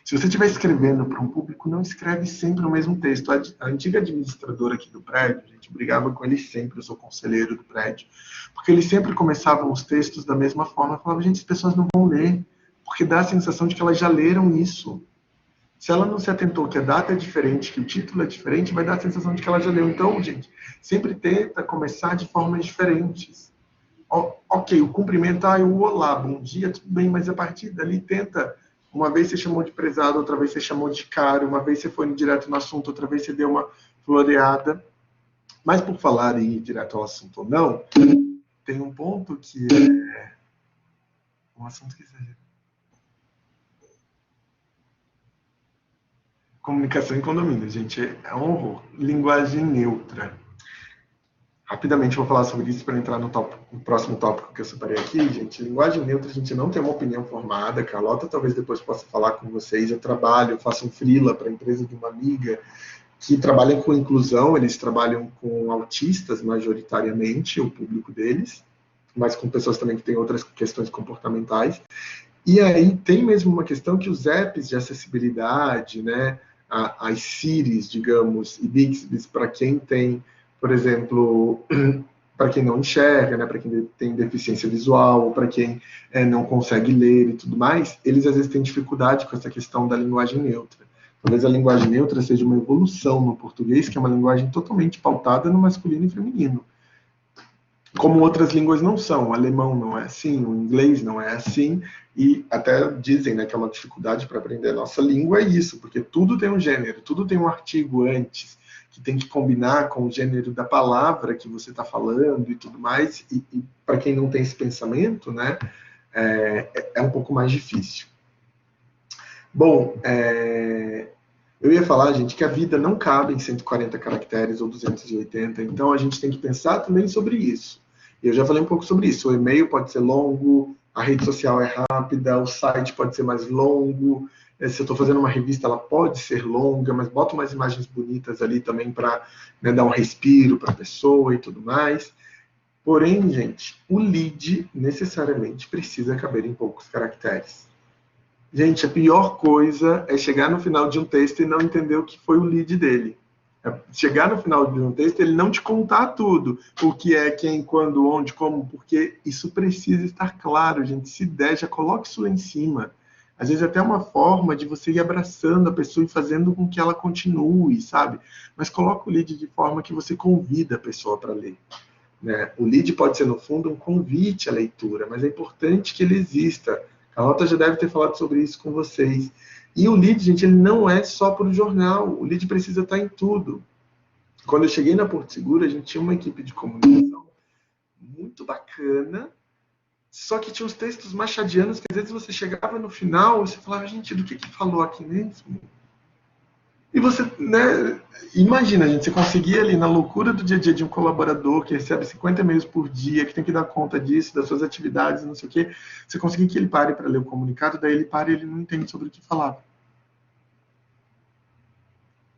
Se você estiver escrevendo para um público, não escreve sempre o mesmo texto. A antiga administradora aqui do prédio, a gente brigava com ele sempre, eu sou conselheiro do prédio, porque eles sempre começavam os textos da mesma forma. Eu falava, gente, as pessoas não vão ler, porque dá a sensação de que elas já leram isso. Se ela não se atentou que a data é diferente, que o título é diferente, vai dar a sensação de que ela já leu. Então, gente, sempre tenta começar de formas diferentes. Ok, o cumprimento, o olá, bom dia, tudo bem, mas a partir dali tenta... Uma vez você chamou de prezado, outra vez você chamou de caro, uma vez você foi direto no assunto, outra vez você deu uma floreada. Mas por falar em ir direto ao assunto ou não, tem um ponto que é um assunto que seja comunicação em condomínio, gente, é um horror. Linguagem neutra. Rapidamente vou falar sobre isso para entrar no próximo tópico que eu separei aqui, gente. Linguagem neutra, a gente não tem uma opinião formada. Carlota talvez depois possa falar com vocês. Eu faço um freela para a empresa de uma amiga que trabalha com inclusão. Eles trabalham com autistas, majoritariamente, o público deles, mas com pessoas também que têm outras questões comportamentais. E aí tem mesmo uma questão que os apps de acessibilidade, né, as Siris, digamos, e Bixbys, para quem tem... Por exemplo, para quem não enxerga, né, para quem tem deficiência visual, para quem não consegue ler e tudo mais, eles às vezes têm dificuldade com essa questão da linguagem neutra. Talvez a linguagem neutra seja uma evolução no português, que é uma linguagem totalmente pautada no masculino e feminino. Como outras línguas não são. O alemão não é assim, o inglês não é assim, e até dizem, né, que é uma dificuldade para aprender a nossa língua é isso, porque tudo tem um gênero, tudo tem um artigo antes, que tem que combinar com o gênero da palavra que você está falando e tudo mais, e para quem não tem esse pensamento, né, é um pouco mais difícil. Bom, eu ia falar, gente, que a vida não cabe em 140 caracteres ou 280, então a gente tem que pensar também sobre isso. Eu já falei um pouco sobre isso, o e-mail pode ser longo, a rede social é rápida, o site pode ser mais longo, se eu estou fazendo uma revista, ela pode ser longa, mas bota umas imagens bonitas ali também para, né, dar um respiro para a pessoa e tudo mais. Porém, gente, o lead necessariamente precisa caber em poucos caracteres. Gente, a pior coisa é chegar no final de um texto e não entender o que foi o lead dele. Chegar no final de um texto, ele não te contar tudo, o que é, quem, quando, onde, como, porque isso precisa estar claro, gente. Se der, já coloque isso lá em cima. Às vezes até uma forma de você ir abraçando a pessoa e fazendo com que ela continue, sabe? Mas coloque o lead de forma que você convida a pessoa para ler. Né? O lead pode ser, no fundo, um convite à leitura, mas é importante que ele exista. A Carlota já deve ter falado sobre isso com vocês. E o lead, gente, ele não é só para o jornal. O lead precisa estar em tudo. Quando eu cheguei na Porto Seguro, a gente tinha uma equipe de comunicação muito bacana, só que tinha uns textos machadianos que às vezes você chegava no final e você falava, gente, do que falou aqui mesmo? E você, né, imagina, gente, você conseguia ali na loucura do dia a dia de um colaborador que recebe 50 e-mails por dia, que tem que dar conta disso, das suas atividades, não sei o quê, você conseguia que ele pare para ler o comunicado, daí ele para e ele não entende sobre o que falava.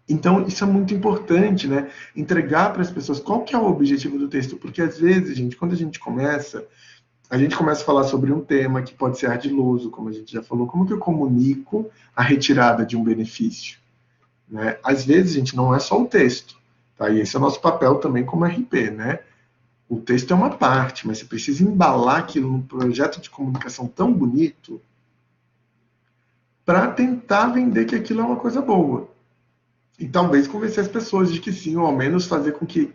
Então, isso é muito importante, né? Entregar para as pessoas qual que é o objetivo do texto, porque às vezes, gente, quando a gente começa a falar sobre um tema que pode ser ardiloso, como a gente já falou, como que eu comunico a retirada de um benefício? Né? Às vezes, gente, não é só o texto, tá? E esse é o nosso papel também como RP, né? O texto é uma parte, mas você precisa embalar aquilo num projeto de comunicação tão bonito para tentar vender que aquilo é uma coisa boa. E talvez convencer as pessoas de que sim, ou ao menos fazer com que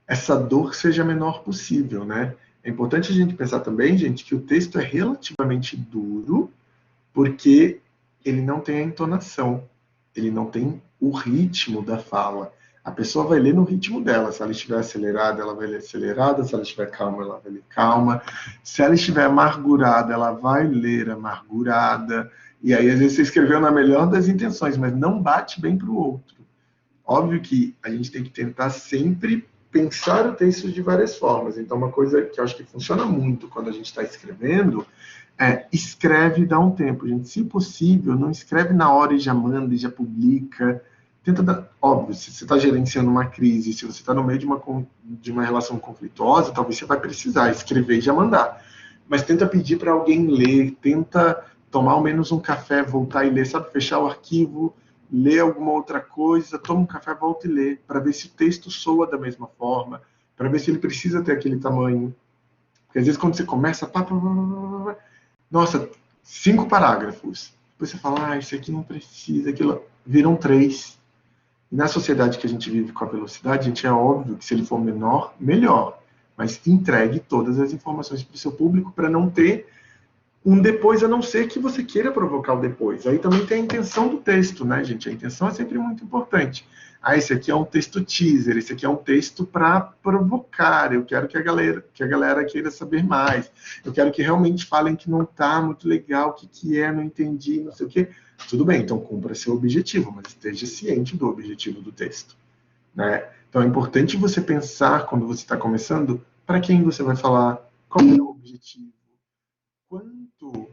essa dor seja a menor possível, né? É importante a gente pensar também, gente, que o texto é relativamente duro porque ele não tem a entonação, ele não tem o ritmo da fala. A pessoa vai ler no ritmo dela. Se ela estiver acelerada, ela vai ler acelerada. Se ela estiver calma, ela vai ler calma. Se ela estiver amargurada, ela vai ler amargurada. E aí, às vezes, você escreveu na melhor das intenções, mas não bate bem para o outro. Óbvio que a gente tem que tentar sempre pensar o texto de várias formas. Então, uma coisa que eu acho que funciona muito quando a gente está escrevendo é escreve e dá um tempo, gente. Se possível, não escreve na hora e já manda e já publica. Tenta dar... Óbvio, se você está gerenciando uma crise, se você está no meio de uma relação conflituosa, talvez você vai precisar escrever e já mandar. Mas tenta pedir para alguém ler, tenta tomar ao menos um café, voltar e ler, sabe? Fechar o arquivo, ler alguma outra coisa, toma um café, volta e lê, para ver se o texto soa da mesma forma, para ver se ele precisa ter aquele tamanho. Porque às vezes quando você começa, nossa, 5 parágrafos. Depois você fala, isso aqui não precisa, aquilo viram 3. E na sociedade que a gente vive com a velocidade, gente, é óbvio que se ele for menor, melhor. Mas entregue todas as informações para o seu público para não ter um depois, a não ser que você queira provocar o depois. Aí também tem a intenção do texto, né, gente? A intenção é sempre muito importante. Esse aqui é um texto teaser, esse aqui é um texto para provocar. Eu quero que a galera queira saber mais. Eu quero que realmente falem que não está muito legal, o que é, não entendi, não sei o quê. Tudo bem, então cumpra seu objetivo, mas esteja ciente do objetivo do texto. Né? Então é importante você pensar, quando você está começando, para quem você vai falar, qual é o objetivo, quanto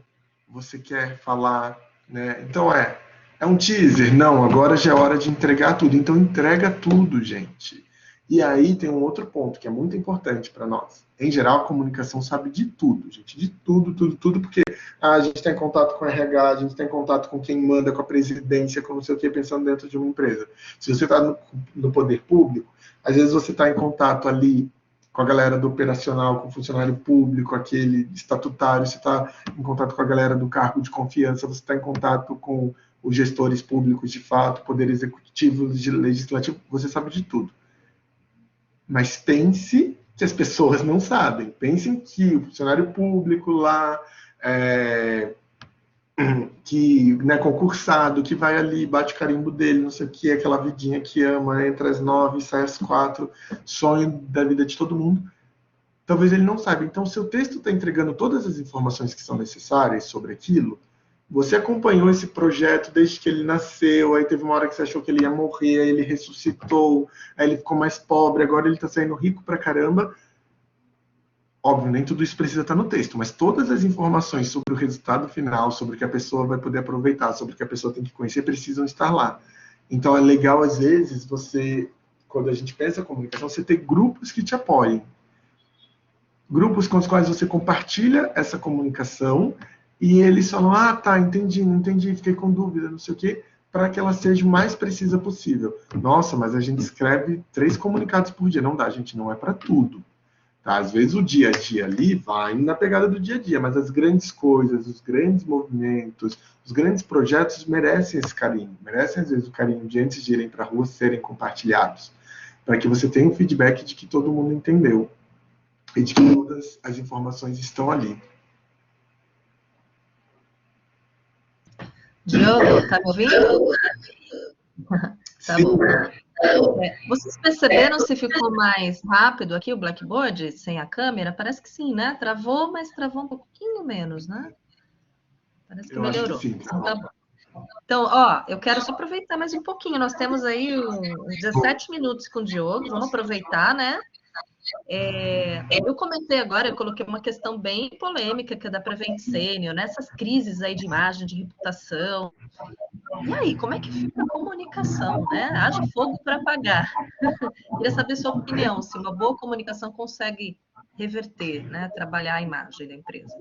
você quer falar, né? Então é um teaser? Não, agora já é hora de entregar tudo. Então entrega tudo, gente. E aí tem um outro ponto que é muito importante para nós. Em geral, a comunicação sabe de tudo, gente. De tudo, porque a gente está em contato com o RH, a gente está em contato com quem manda, com a presidência, com não sei o que, pensando dentro de uma empresa. Se você está no poder público, às vezes você está em contato ali com a galera do operacional, com o funcionário público, aquele estatutário, você está em contato com a galera do cargo de confiança, você está em contato com os gestores públicos de fato, poder executivo, legislativo, você sabe de tudo. Mas pense que as pessoas não sabem. Pensem que o funcionário público lá, que, né, concursado, que vai ali, bate o carimbo dele, não sei o que, aquela vidinha que ama, entra às 9, sai às 4, sonho da vida de todo mundo, talvez ele não saiba. Então, se o texto está entregando todas as informações que são necessárias sobre aquilo, você acompanhou esse projeto desde que ele nasceu, aí teve uma hora que você achou que ele ia morrer, aí ele ressuscitou, aí ele ficou mais pobre, agora ele está saindo rico pra caramba. Óbvio, nem tudo isso precisa estar no texto, mas todas as informações sobre o resultado final, sobre o que a pessoa vai poder aproveitar, sobre o que a pessoa tem que conhecer, precisam estar lá. Então é legal, às vezes, quando a gente pensa em comunicação, você ter grupos que te apoiem. Grupos com os quais você compartilha essa comunicação e eles falam, tá, entendi, não entendi, fiquei com dúvida, não sei o quê. para que ela seja o mais precisa possível. Nossa, mas a gente escreve 3 comunicados por dia. Não dá, gente, não é para tudo. Tá? Às vezes o dia a dia ali vai na pegada do dia a dia, mas as grandes coisas, os grandes movimentos, os grandes projetos merecem esse carinho, merecem às vezes o carinho de antes de irem para a rua serem compartilhados, para que você tenha um feedback de que todo mundo entendeu e de que todas as informações estão ali. Diogo, tá me ouvindo? Tá Sim. bom. Vocês perceberam se ficou mais rápido aqui o Blackboard, sem a câmera? Parece que sim, né? Travou, mas travou um pouquinho menos, né? Parece que melhorou. Acho que sim. Então, tá bom. Então, ó, eu quero só aproveitar mais um pouquinho. Nós temos aí uns 17 minutos com o Diogo. Vamos aproveitar, né? Eu comentei agora, eu coloquei uma questão bem polêmica, que é da Prevent Senior, nessas crises aí de imagem, de reputação. E aí, como é que fica a comunicação, né? Haja fogo para apagar. Queria saber sua opinião, se uma boa comunicação consegue reverter, né? Trabalhar a imagem da empresa.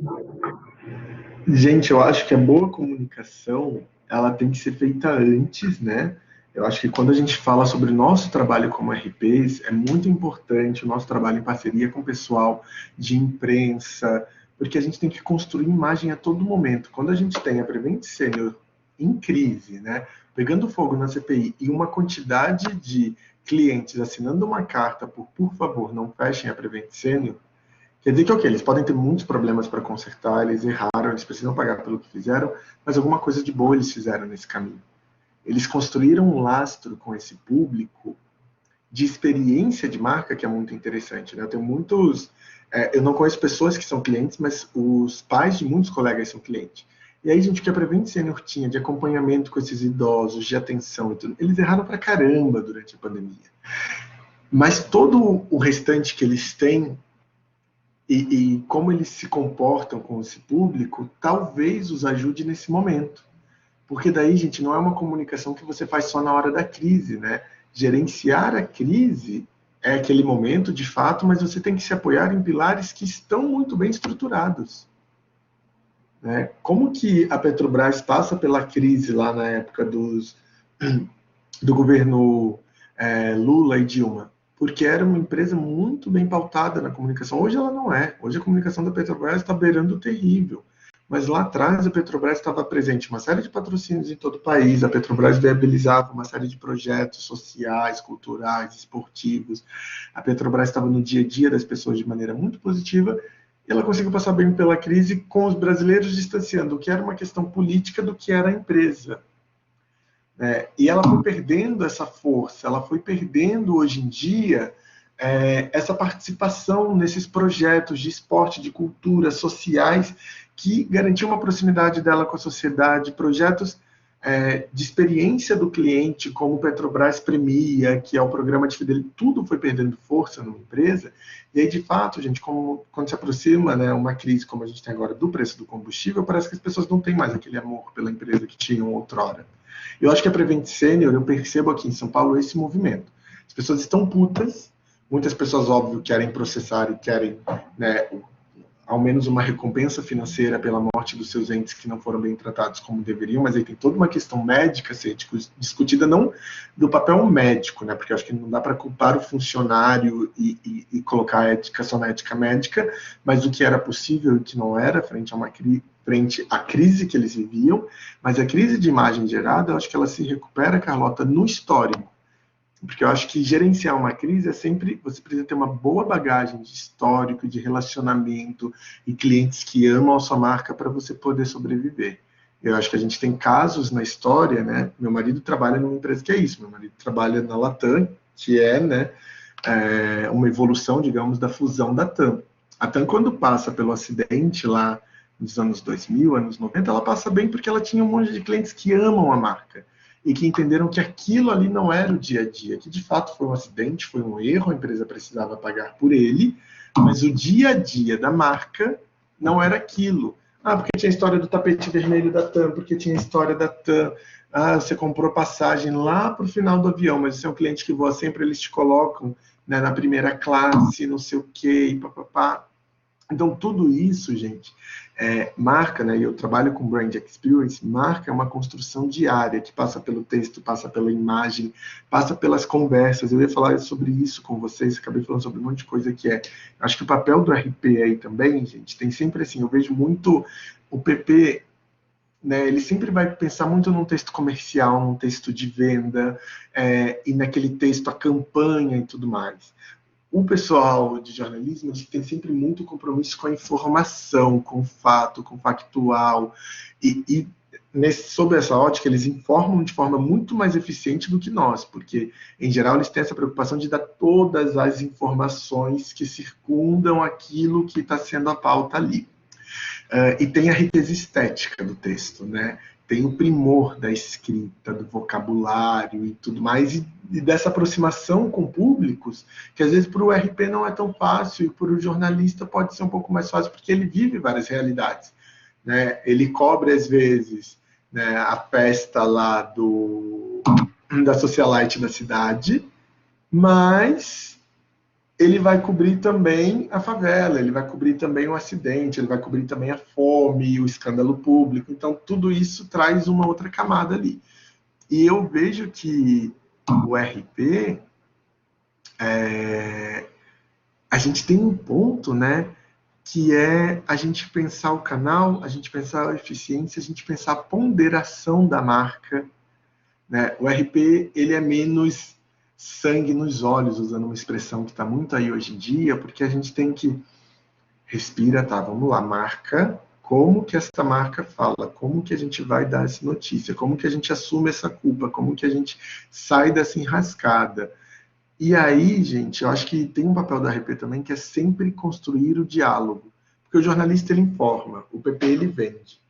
Gente, eu acho que a boa comunicação, ela tem que ser feita antes, né? Eu acho que quando a gente fala sobre o nosso trabalho como RPs, é muito importante o nosso trabalho em parceria com o pessoal de imprensa, porque a gente tem que construir imagem a todo momento. Quando a gente tem a Prevent Senior em crise, né, pegando fogo na CPI e uma quantidade de clientes assinando uma carta por favor, não fechem a Prevent Senior, quer dizer que, ok, eles podem ter muitos problemas para consertar, eles erraram, eles precisam pagar pelo que fizeram, mas alguma coisa de boa eles fizeram nesse caminho. Eles construíram um lastro com esse público de experiência de marca que é muito interessante, né? Eu tenho muitos... eu não conheço pessoas que são clientes, mas os pais de muitos colegas são clientes. E aí, gente, o que a Prevent Senior tinha de acompanhamento com esses idosos, de atenção e tudo, eles erraram pra caramba durante a pandemia. Mas todo o restante que eles têm e como eles se comportam com esse público, talvez os ajude nesse momento. Porque daí, gente, não é uma comunicação que você faz só na hora da crise, né? Gerenciar a crise é aquele momento, de fato, mas você tem que se apoiar em pilares que estão muito bem estruturados. Né? Como que a Petrobras passa pela crise lá na época do governo Lula e Dilma? Porque era uma empresa muito bem pautada na comunicação. Hoje ela não é. Hoje a comunicação da Petrobras está beirando o terrível. Mas lá atrás a Petrobras estava presente em uma série de patrocínios em todo o país, a Petrobras viabilizava uma série de projetos sociais, culturais, esportivos, a Petrobras estava no dia a dia das pessoas de maneira muito positiva, e ela conseguiu passar bem pela crise com os brasileiros distanciando o que era uma questão política do que era a empresa. E ela foi perdendo essa força, ela foi perdendo hoje em dia essa participação nesses projetos de esporte, de cultura, sociais, que garantiam uma proximidade dela com a sociedade, projetos de experiência do cliente, como o Petrobras Premia, que é o programa de fidelidade, tudo foi perdendo força numa empresa, e aí, de fato, gente, quando se aproxima, né, uma crise como a gente tem agora do preço do combustível, parece que as pessoas não têm mais aquele amor pela empresa que tinham outrora. Eu acho que a Prevent Senior, eu percebo aqui em São Paulo esse movimento. As pessoas estão putas, muitas pessoas, óbvio, querem processar e querem, né, ao menos uma recompensa financeira pela morte dos seus entes que não foram bem tratados como deveriam, mas aí tem toda uma questão médica a ser discutida, não do papel médico, né, porque eu acho que não dá para culpar o funcionário e colocar a ética só na ética médica, mas do que era possível e que não era frente à crise que eles viviam, mas a crise de imagem gerada, eu acho que ela se recupera, Carlota, no histórico. Porque eu acho que gerenciar uma crise é sempre... Você precisa ter uma boa bagagem de histórico, de relacionamento e clientes que amam a sua marca para você poder sobreviver. Eu acho que a gente tem casos na história, né? Meu marido trabalha numa empresa que é isso. Meu marido trabalha na Latam, que é, né, uma evolução, digamos, da fusão da TAM. A TAM, quando passa pelo acidente lá nos anos 2000, anos 90, ela passa bem porque ela tinha um monte de clientes que amam a marca e que entenderam que aquilo ali não era o dia a dia, que de fato foi um acidente, foi um erro, a empresa precisava pagar por ele, mas o dia a dia da marca não era aquilo. Porque tinha a história do tapete vermelho da TAM, porque tinha a história da TAM, você comprou passagem lá para o final do avião, mas você é um cliente que voa sempre, eles te colocam, né, na primeira classe, não sei o quê, e papapá. Então, tudo isso, gente, marca, né? E eu trabalho com Brand Experience, marca uma construção diária que passa pelo texto, passa pela imagem, passa pelas conversas. Eu ia falar sobre isso com vocês, acabei falando sobre um monte de coisa que acho que o papel do RP aí também, gente, tem sempre assim, eu vejo muito o PP, né, ele sempre vai pensar muito num texto comercial, num texto de venda, e naquele texto, a campanha e tudo mais. O pessoal de jornalismo tem sempre muito compromisso com a informação, com o fato, com o factual, e sob essa ótica, eles informam de forma muito mais eficiente do que nós, porque, em geral, eles têm essa preocupação de dar todas as informações que circundam aquilo que está sendo a pauta ali. E tem a riqueza estética do texto, né? Tem o primor da escrita, do vocabulário e tudo mais, e dessa aproximação com públicos, que às vezes para o RP não é tão fácil, e para o jornalista pode ser um pouco mais fácil, porque ele vive várias realidades, né? Ele cobre, às vezes, né, a festa lá da socialite da cidade, mas ele vai cobrir também a favela, ele vai cobrir também o acidente, ele vai cobrir também a fome, o escândalo público. Então, tudo isso traz uma outra camada ali. E eu vejo que o RP, a gente tem um ponto, né, que é a gente pensar o canal, a gente pensar a eficiência, a gente pensar a ponderação da marca, né? O RP, ele é menos sangue nos olhos, usando uma expressão que está muito aí hoje em dia, porque a gente tem que respira, tá, vamos lá, marca, como que essa marca fala, como que a gente vai dar essa notícia, como que a gente assume essa culpa, como que a gente sai dessa enrascada. E aí, gente, eu acho que tem um papel da RP também, que é sempre construir o diálogo, porque o jornalista, ele informa, o PP, ele vende,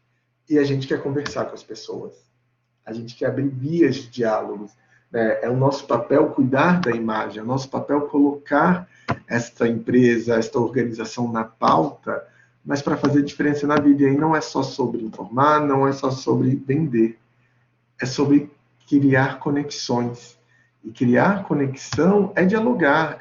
e a gente quer conversar com as pessoas, a gente quer abrir vias de diálogos. É o nosso papel cuidar da imagem, é o nosso papel colocar esta empresa, esta organização na pauta, mas para fazer diferença na vida. E aí não é só sobre informar, não é só sobre vender, é sobre criar conexões. E criar conexão é dialogar,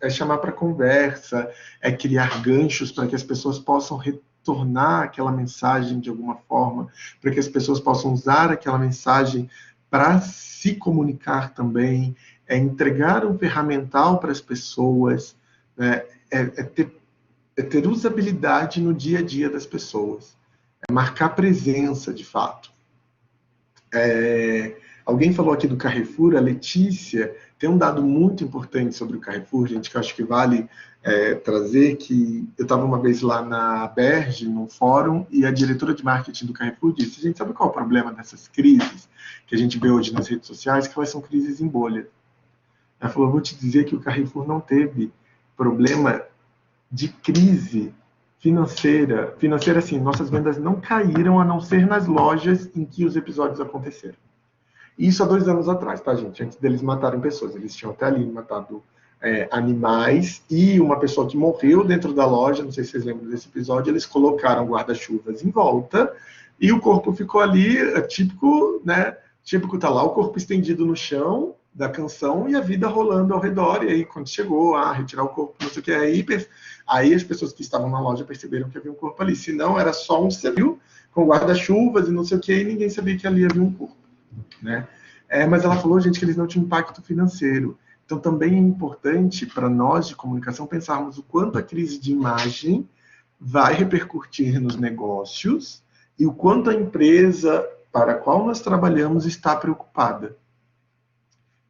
é chamar para conversa, é criar ganchos para que as pessoas possam retornar aquela mensagem de alguma forma, para que as pessoas possam usar aquela mensagem para se comunicar também, é entregar um ferramental para as pessoas, né? ter usabilidade no dia a dia das pessoas, é marcar presença de fato. Alguém falou aqui do Carrefour, a Letícia, tem um dado muito importante sobre o Carrefour, gente, que eu acho que vale trazer, que eu estava uma vez lá na Berge, num fórum, e a diretora de marketing do Carrefour disse, gente, sabe qual é o problema dessas crises que a gente vê hoje nas redes sociais? Que elas são crises em bolha. Ela falou, vou te dizer que o Carrefour não teve problema de crise financeira. Financeira, assim, nossas vendas não caíram, a não ser nas lojas em que os episódios aconteceram. Isso há 2 anos atrás, tá, gente? Antes deles matarem pessoas. Eles tinham até ali matado animais e uma pessoa que morreu dentro da loja, não sei se vocês lembram desse episódio, eles colocaram guarda-chuvas em volta e o corpo ficou ali, típico, né? Típico tá lá, o corpo estendido no chão da canção e a vida rolando ao redor. E aí, quando chegou a retirar o corpo, não sei o que, aí as pessoas que estavam na loja perceberam que havia um corpo ali. Se não, era só um civil com guarda-chuvas e não sei o que, e ninguém sabia que ali havia um corpo, né? Mas ela falou, gente, que eles não tinham impacto financeiro. Então, também é importante para nós de comunicação pensarmos o quanto a crise de imagem vai repercutir nos negócios e o quanto a empresa para a qual nós trabalhamos está preocupada.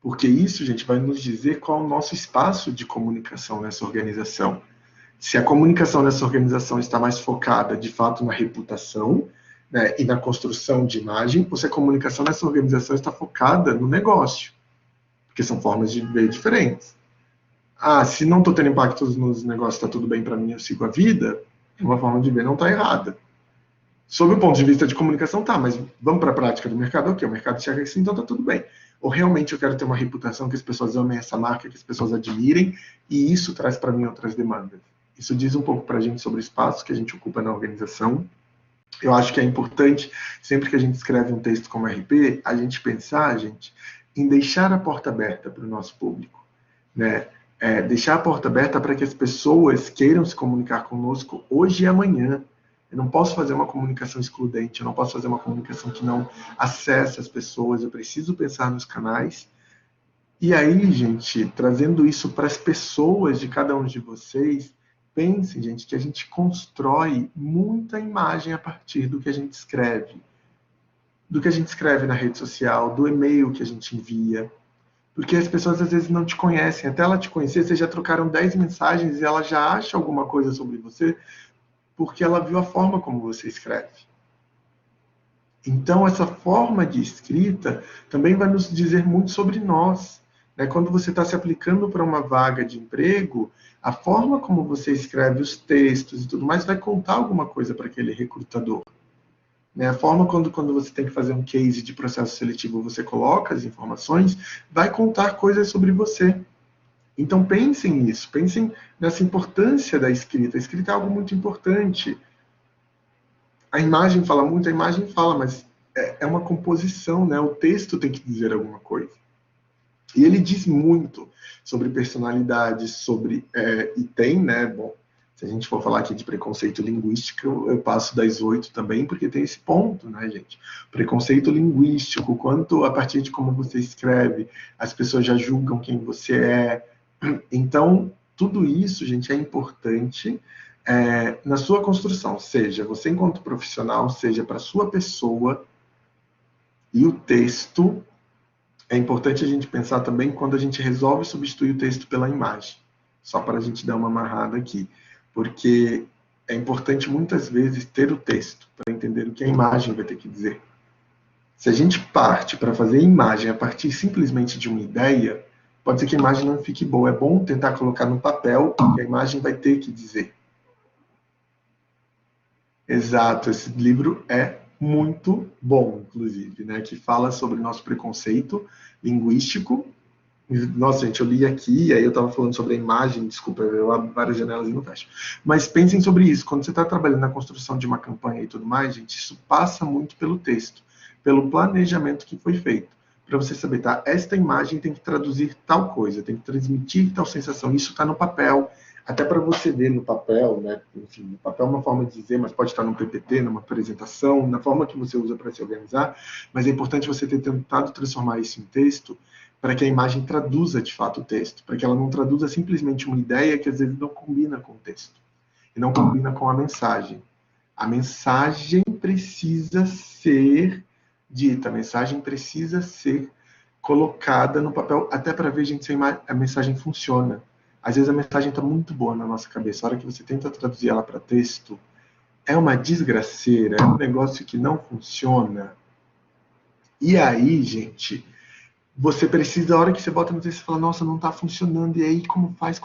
Porque isso, gente, vai nos dizer qual é o nosso espaço de comunicação nessa organização. Se a comunicação nessa organização está mais focada, de fato, na reputação, né, e na construção de imagem, ou se a comunicação nessa organização está focada no negócio. Porque são formas de ver diferentes. Se não estou tendo impactos nos negócios, está tudo bem para mim, eu sigo a vida, uma forma de ver não está errada. Sob o ponto de vista de comunicação, tá, mas vamos para a prática do mercado, ok, o mercado chega assim, então está tudo bem. Ou realmente eu quero ter uma reputação que as pessoas amem essa marca, que as pessoas admirem, e isso traz para mim outras demandas. Isso diz um pouco para a gente sobre o espaço que a gente ocupa na organização. Eu acho que é importante, sempre que a gente escreve um texto como RP, a gente pensar, gente, em deixar a porta aberta para o nosso público, né? deixar a porta aberta para que as pessoas queiram se comunicar conosco hoje e amanhã. Eu não posso fazer uma comunicação excludente, eu não posso fazer uma comunicação que não acesse as pessoas, eu preciso pensar nos canais. E aí, gente, trazendo isso para as pessoas de cada um de vocês, pensem, gente, que a gente constrói muita imagem a partir do que a gente escreve. Do que a gente escreve na rede social, do e-mail que a gente envia. Porque as pessoas às vezes não te conhecem. Até ela te conhecer, vocês já trocaram 10 mensagens e ela já acha alguma coisa sobre você porque ela viu a forma como você escreve. Então, essa forma de escrita também vai nos dizer muito sobre nós. Quando você está se aplicando para uma vaga de emprego, a forma como você escreve os textos e tudo mais vai contar alguma coisa para aquele recrutador. A forma quando você tem que fazer um case de processo seletivo, você coloca as informações, vai contar coisas sobre você. Então pensem nisso, pensem nessa importância da escrita. A escrita é algo muito importante. A imagem fala muito, a imagem fala, mas é uma composição, né? O texto tem que dizer alguma coisa. E ele diz muito sobre personalidade, e tem, né? Bom, se a gente for falar aqui de preconceito linguístico, eu passo das 8 também, porque tem esse ponto, né, gente? Preconceito linguístico, quanto a partir de como você escreve, as pessoas já julgam quem você é. Então, tudo isso, gente, é importante na sua construção, seja você enquanto profissional, seja para a sua pessoa, e o texto, é importante a gente pensar também quando a gente resolve substituir o texto pela imagem, só para a gente dar uma amarrada aqui, porque é importante muitas vezes ter o texto para entender o que a imagem vai ter que dizer. Se a gente parte para fazer imagem a partir simplesmente de uma ideia, pode ser que a imagem não fique boa. É bom tentar colocar no papel o que a imagem vai ter que dizer. Exato, esse livro é muito bom, inclusive, né? Que fala sobre o nosso preconceito linguístico. Nossa, gente, eu li aqui, aí eu estava falando sobre a imagem, desculpa, eu abro várias janelas e não fecho. Mas pensem sobre isso, quando você está trabalhando na construção de uma campanha e tudo mais, gente, isso passa muito pelo texto, pelo planejamento que foi feito. Para você saber, tá? Esta imagem tem que traduzir tal coisa, tem que transmitir tal sensação. Isso está no papel, até para você ver no papel, né? Enfim, no papel é uma forma de dizer, mas pode estar no PPT, numa apresentação, na forma que você usa para se organizar. Mas é importante você ter tentado transformar isso em texto para que a imagem traduza de fato o texto, para que ela não traduza simplesmente uma ideia que às vezes não combina com o texto e não combina com a mensagem. A mensagem precisa ser dita, a mensagem precisa ser colocada no papel, até para ver, gente, se a mensagem funciona. Às vezes a mensagem está muito boa na nossa cabeça, a hora que você tenta traduzir ela para texto, é uma desgraceira, é um negócio que não funciona. E aí, gente, você precisa, a hora que você bota no texto, você fala, nossa, não está funcionando, e aí como faz?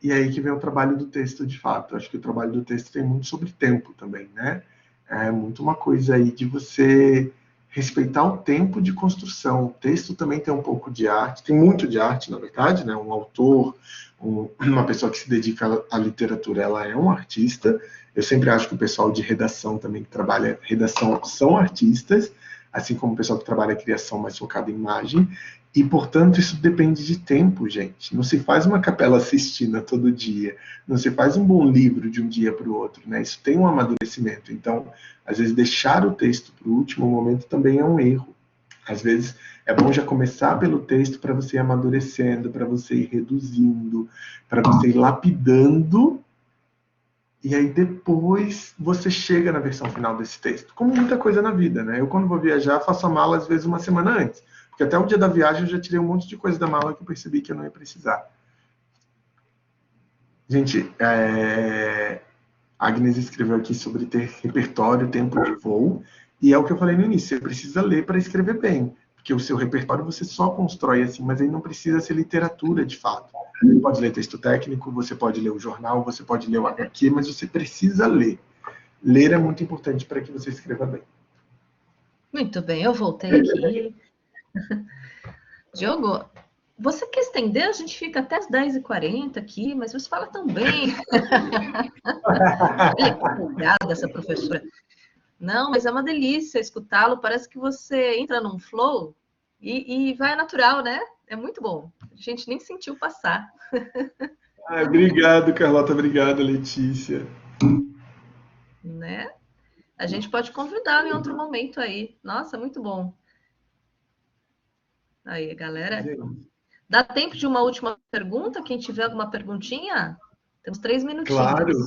E aí que vem o trabalho do texto, de fato. Acho que o trabalho do texto tem muito sobre tempo também, né? É muito uma coisa aí de você respeitar o tempo de construção. O texto também tem um pouco de arte, tem muito de arte, na verdade, né? Um autor, uma pessoa que se dedica à literatura, ela é um artista. Eu sempre acho que o pessoal de redação também, que trabalha redação, são artistas, assim como o pessoal que trabalha criação mais focado em imagem. E, portanto, isso depende de tempo, gente. Não se faz uma Capela Sistina todo dia. Não se faz um bom livro de um dia para o outro, né? Isso tem um amadurecimento. Então, às vezes, deixar o texto para o último momento também é um erro. Às vezes, é bom já começar pelo texto para você ir amadurecendo, para você ir reduzindo, para você ir lapidando. E aí, depois, você chega na versão final desse texto. Como muita coisa na vida, né? Eu, quando vou viajar, faço a mala, às vezes, uma semana antes. Porque até o dia da viagem eu já tirei um monte de coisa da mala que eu percebi que eu não ia precisar. Gente, a Agnes escreveu aqui sobre ter repertório, tempo de voo, e é o que eu falei no início, você precisa ler para escrever bem, porque o seu repertório você só constrói assim, mas aí não precisa ser literatura de fato. Você pode ler texto técnico, você pode ler o jornal, você pode ler o HQ, mas você precisa ler. Ler é muito importante para que você escreva bem. Muito bem, eu voltei aqui. Diogo, você quer estender? A gente fica até as 10h40 aqui, mas você fala tão bem. Olha que empolgada essa professora. Não, mas é uma delícia escutá-lo. Parece que você entra num flow e vai natural, né? É muito bom. A gente nem sentiu passar. Obrigado, Carlota. Obrigado, Letícia. Né? A gente pode convidar em outro momento aí. Nossa, muito bom. Aí, galera. Dá tempo de uma última pergunta? Quem tiver alguma perguntinha? Temos 3 minutinhos.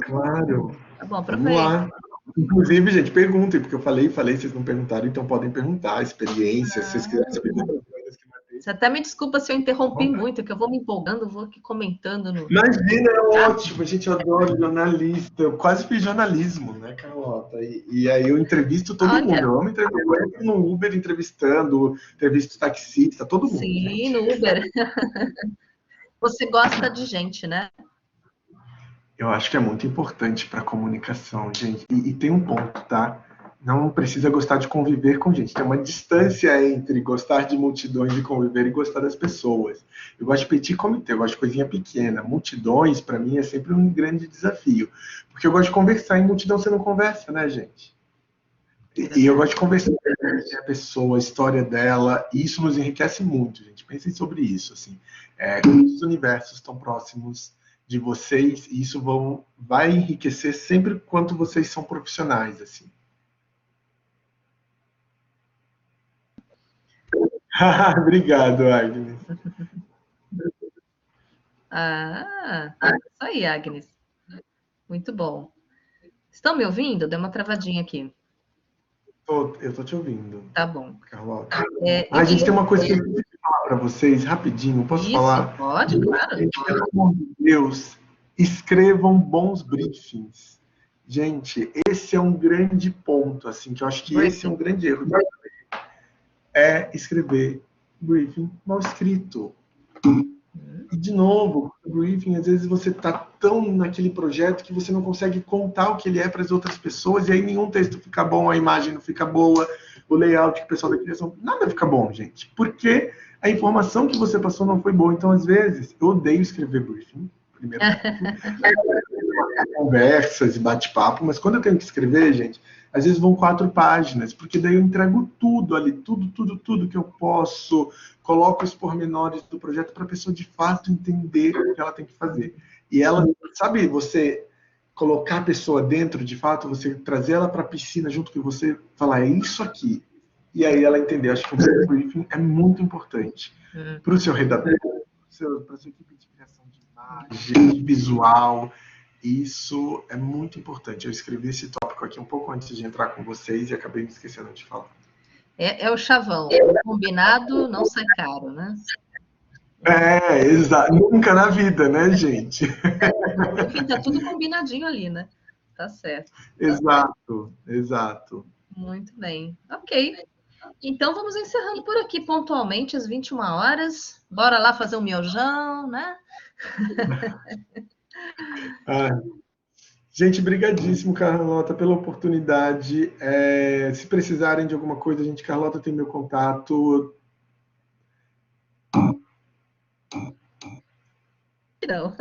Claro. Tá bom, Vamos lá. Inclusive, gente, perguntem, porque eu falei, vocês não perguntaram, então podem perguntar, experiências, se vocês quiserem saber outras coisas que vai ter. Você até me desculpa se eu interrompi muito, que eu vou me empolgando, vou aqui comentando. Imagina, é ótimo, a gente adora jornalista. Eu quase fiz jornalismo, né, Carlota? E aí eu entrevisto todo mundo. Eu amo entrevistar. Eu entro no Uber entrevistando, entrevisto taxista, todo mundo. Sim, gente. no Uber. Você gosta de gente, né? Eu acho que é muito importante para a comunicação, gente. E tem um ponto, tá? Não precisa gostar de conviver com gente. Tem uma distância entre gostar de multidões e conviver e gostar das pessoas. Eu gosto de petit comité, eu gosto de coisinha pequena. Multidões, para mim, é sempre um grande desafio. Porque eu gosto de conversar. Em multidão você não conversa, né, gente? E eu gosto de conversar com a pessoa, a história dela. E isso nos enriquece muito, gente. Pensem sobre isso, assim. Os universos estão próximos de vocês e isso vai enriquecer sempre quanto vocês são profissionais, assim. Obrigado, Agnes. Isso aí, Agnes. Muito bom. Estão me ouvindo? Deu uma travadinha aqui. Eu tô te ouvindo. Tá bom. Carlota. A gente tem uma coisa que eu queria falar para vocês, rapidinho. Posso falar? Pode, claro. Pelo amor de Deus, escrevam bons briefings. Gente, esse é um grande ponto, assim, que eu acho que esse é um grande erro. É escrever briefing mal escrito. E, de novo, o briefing, às vezes você está tão naquele projeto que você não consegue contar o que ele é para as outras pessoas, e aí nenhum texto fica bom, a imagem não fica boa, o layout que o pessoal da criação... Nada fica bom, gente. Porque a informação que você passou não foi boa. Então, às vezes, eu odeio escrever briefing, primeiro. Conversas e bate-papo, mas quando eu tenho que escrever, gente, às vezes vão 4 páginas, porque daí eu entrego tudo ali, tudo que eu posso, coloco os pormenores do projeto para a pessoa de fato entender o que ela tem que fazer. E ela, sabe, você colocar a pessoa dentro, de fato, você trazer ela para a piscina junto com você, falar, é isso aqui. E aí ela entender. Acho que o briefing é muito importante para o seu redator, para a sua equipe de criação de imagem, de visual. Isso é muito importante. Eu escrevi esse tópico aqui um pouco antes de entrar com vocês e acabei me esquecendo de falar. É o chavão. O combinado não sai caro, né? Exato. Nunca na vida, né, gente? Enfim, tá tudo combinadinho ali, né? Tá certo. Exato. Muito bem. Ok. Então, vamos encerrando por aqui pontualmente, às 21 horas. Bora lá fazer um miojão, né? Gente, brigadíssimo, Carlota, pela oportunidade. Se precisarem de alguma coisa, gente, Carlota tem meu contato. Não.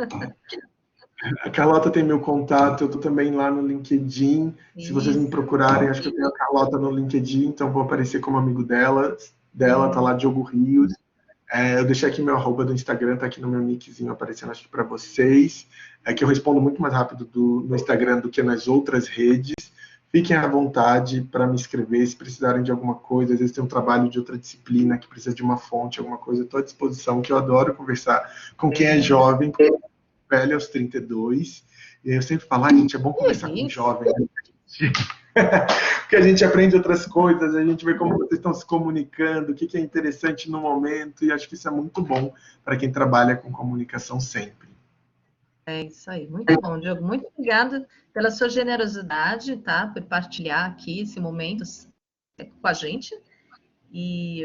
A Carlota tem meu contato, eu estou também lá no LinkedIn. Se vocês me procurarem, acho que eu tenho a Carlota no LinkedIn, então vou aparecer como amigo dela, tá lá Diogo Rios. Eu deixei aqui meu arroba do Instagram, tá aqui no meu nickzinho aparecendo, acho que para vocês. Que eu respondo muito mais rápido no Instagram do que nas outras redes. Fiquem à vontade para me escrever, se precisarem de alguma coisa, às vezes tem um trabalho de outra disciplina que precisa de uma fonte, alguma coisa, estou à disposição, que eu adoro conversar com quem é jovem, velho aos 32, e eu sempre falo, gente, é bom conversar com jovem, porque a gente aprende outras coisas, a gente vê como vocês estão se comunicando, o que é interessante no momento, e acho que isso é muito bom para quem trabalha com comunicação sempre. É isso aí, muito bom, Diogo, muito obrigada pela sua generosidade, tá, por partilhar aqui esse momento com a gente, e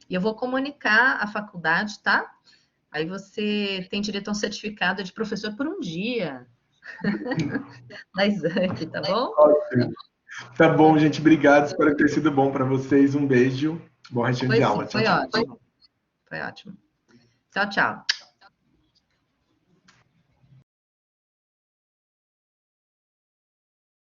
eu vou comunicar à faculdade, tá? Aí você tem direito a um certificado de professor por um dia da Examp, tá bom? Tá bom, gente. Obrigado. Espero ter sido bom para vocês. Um beijo. Bom restinho de aula. Foi ótimo. Foi ótimo. Tchau, tchau.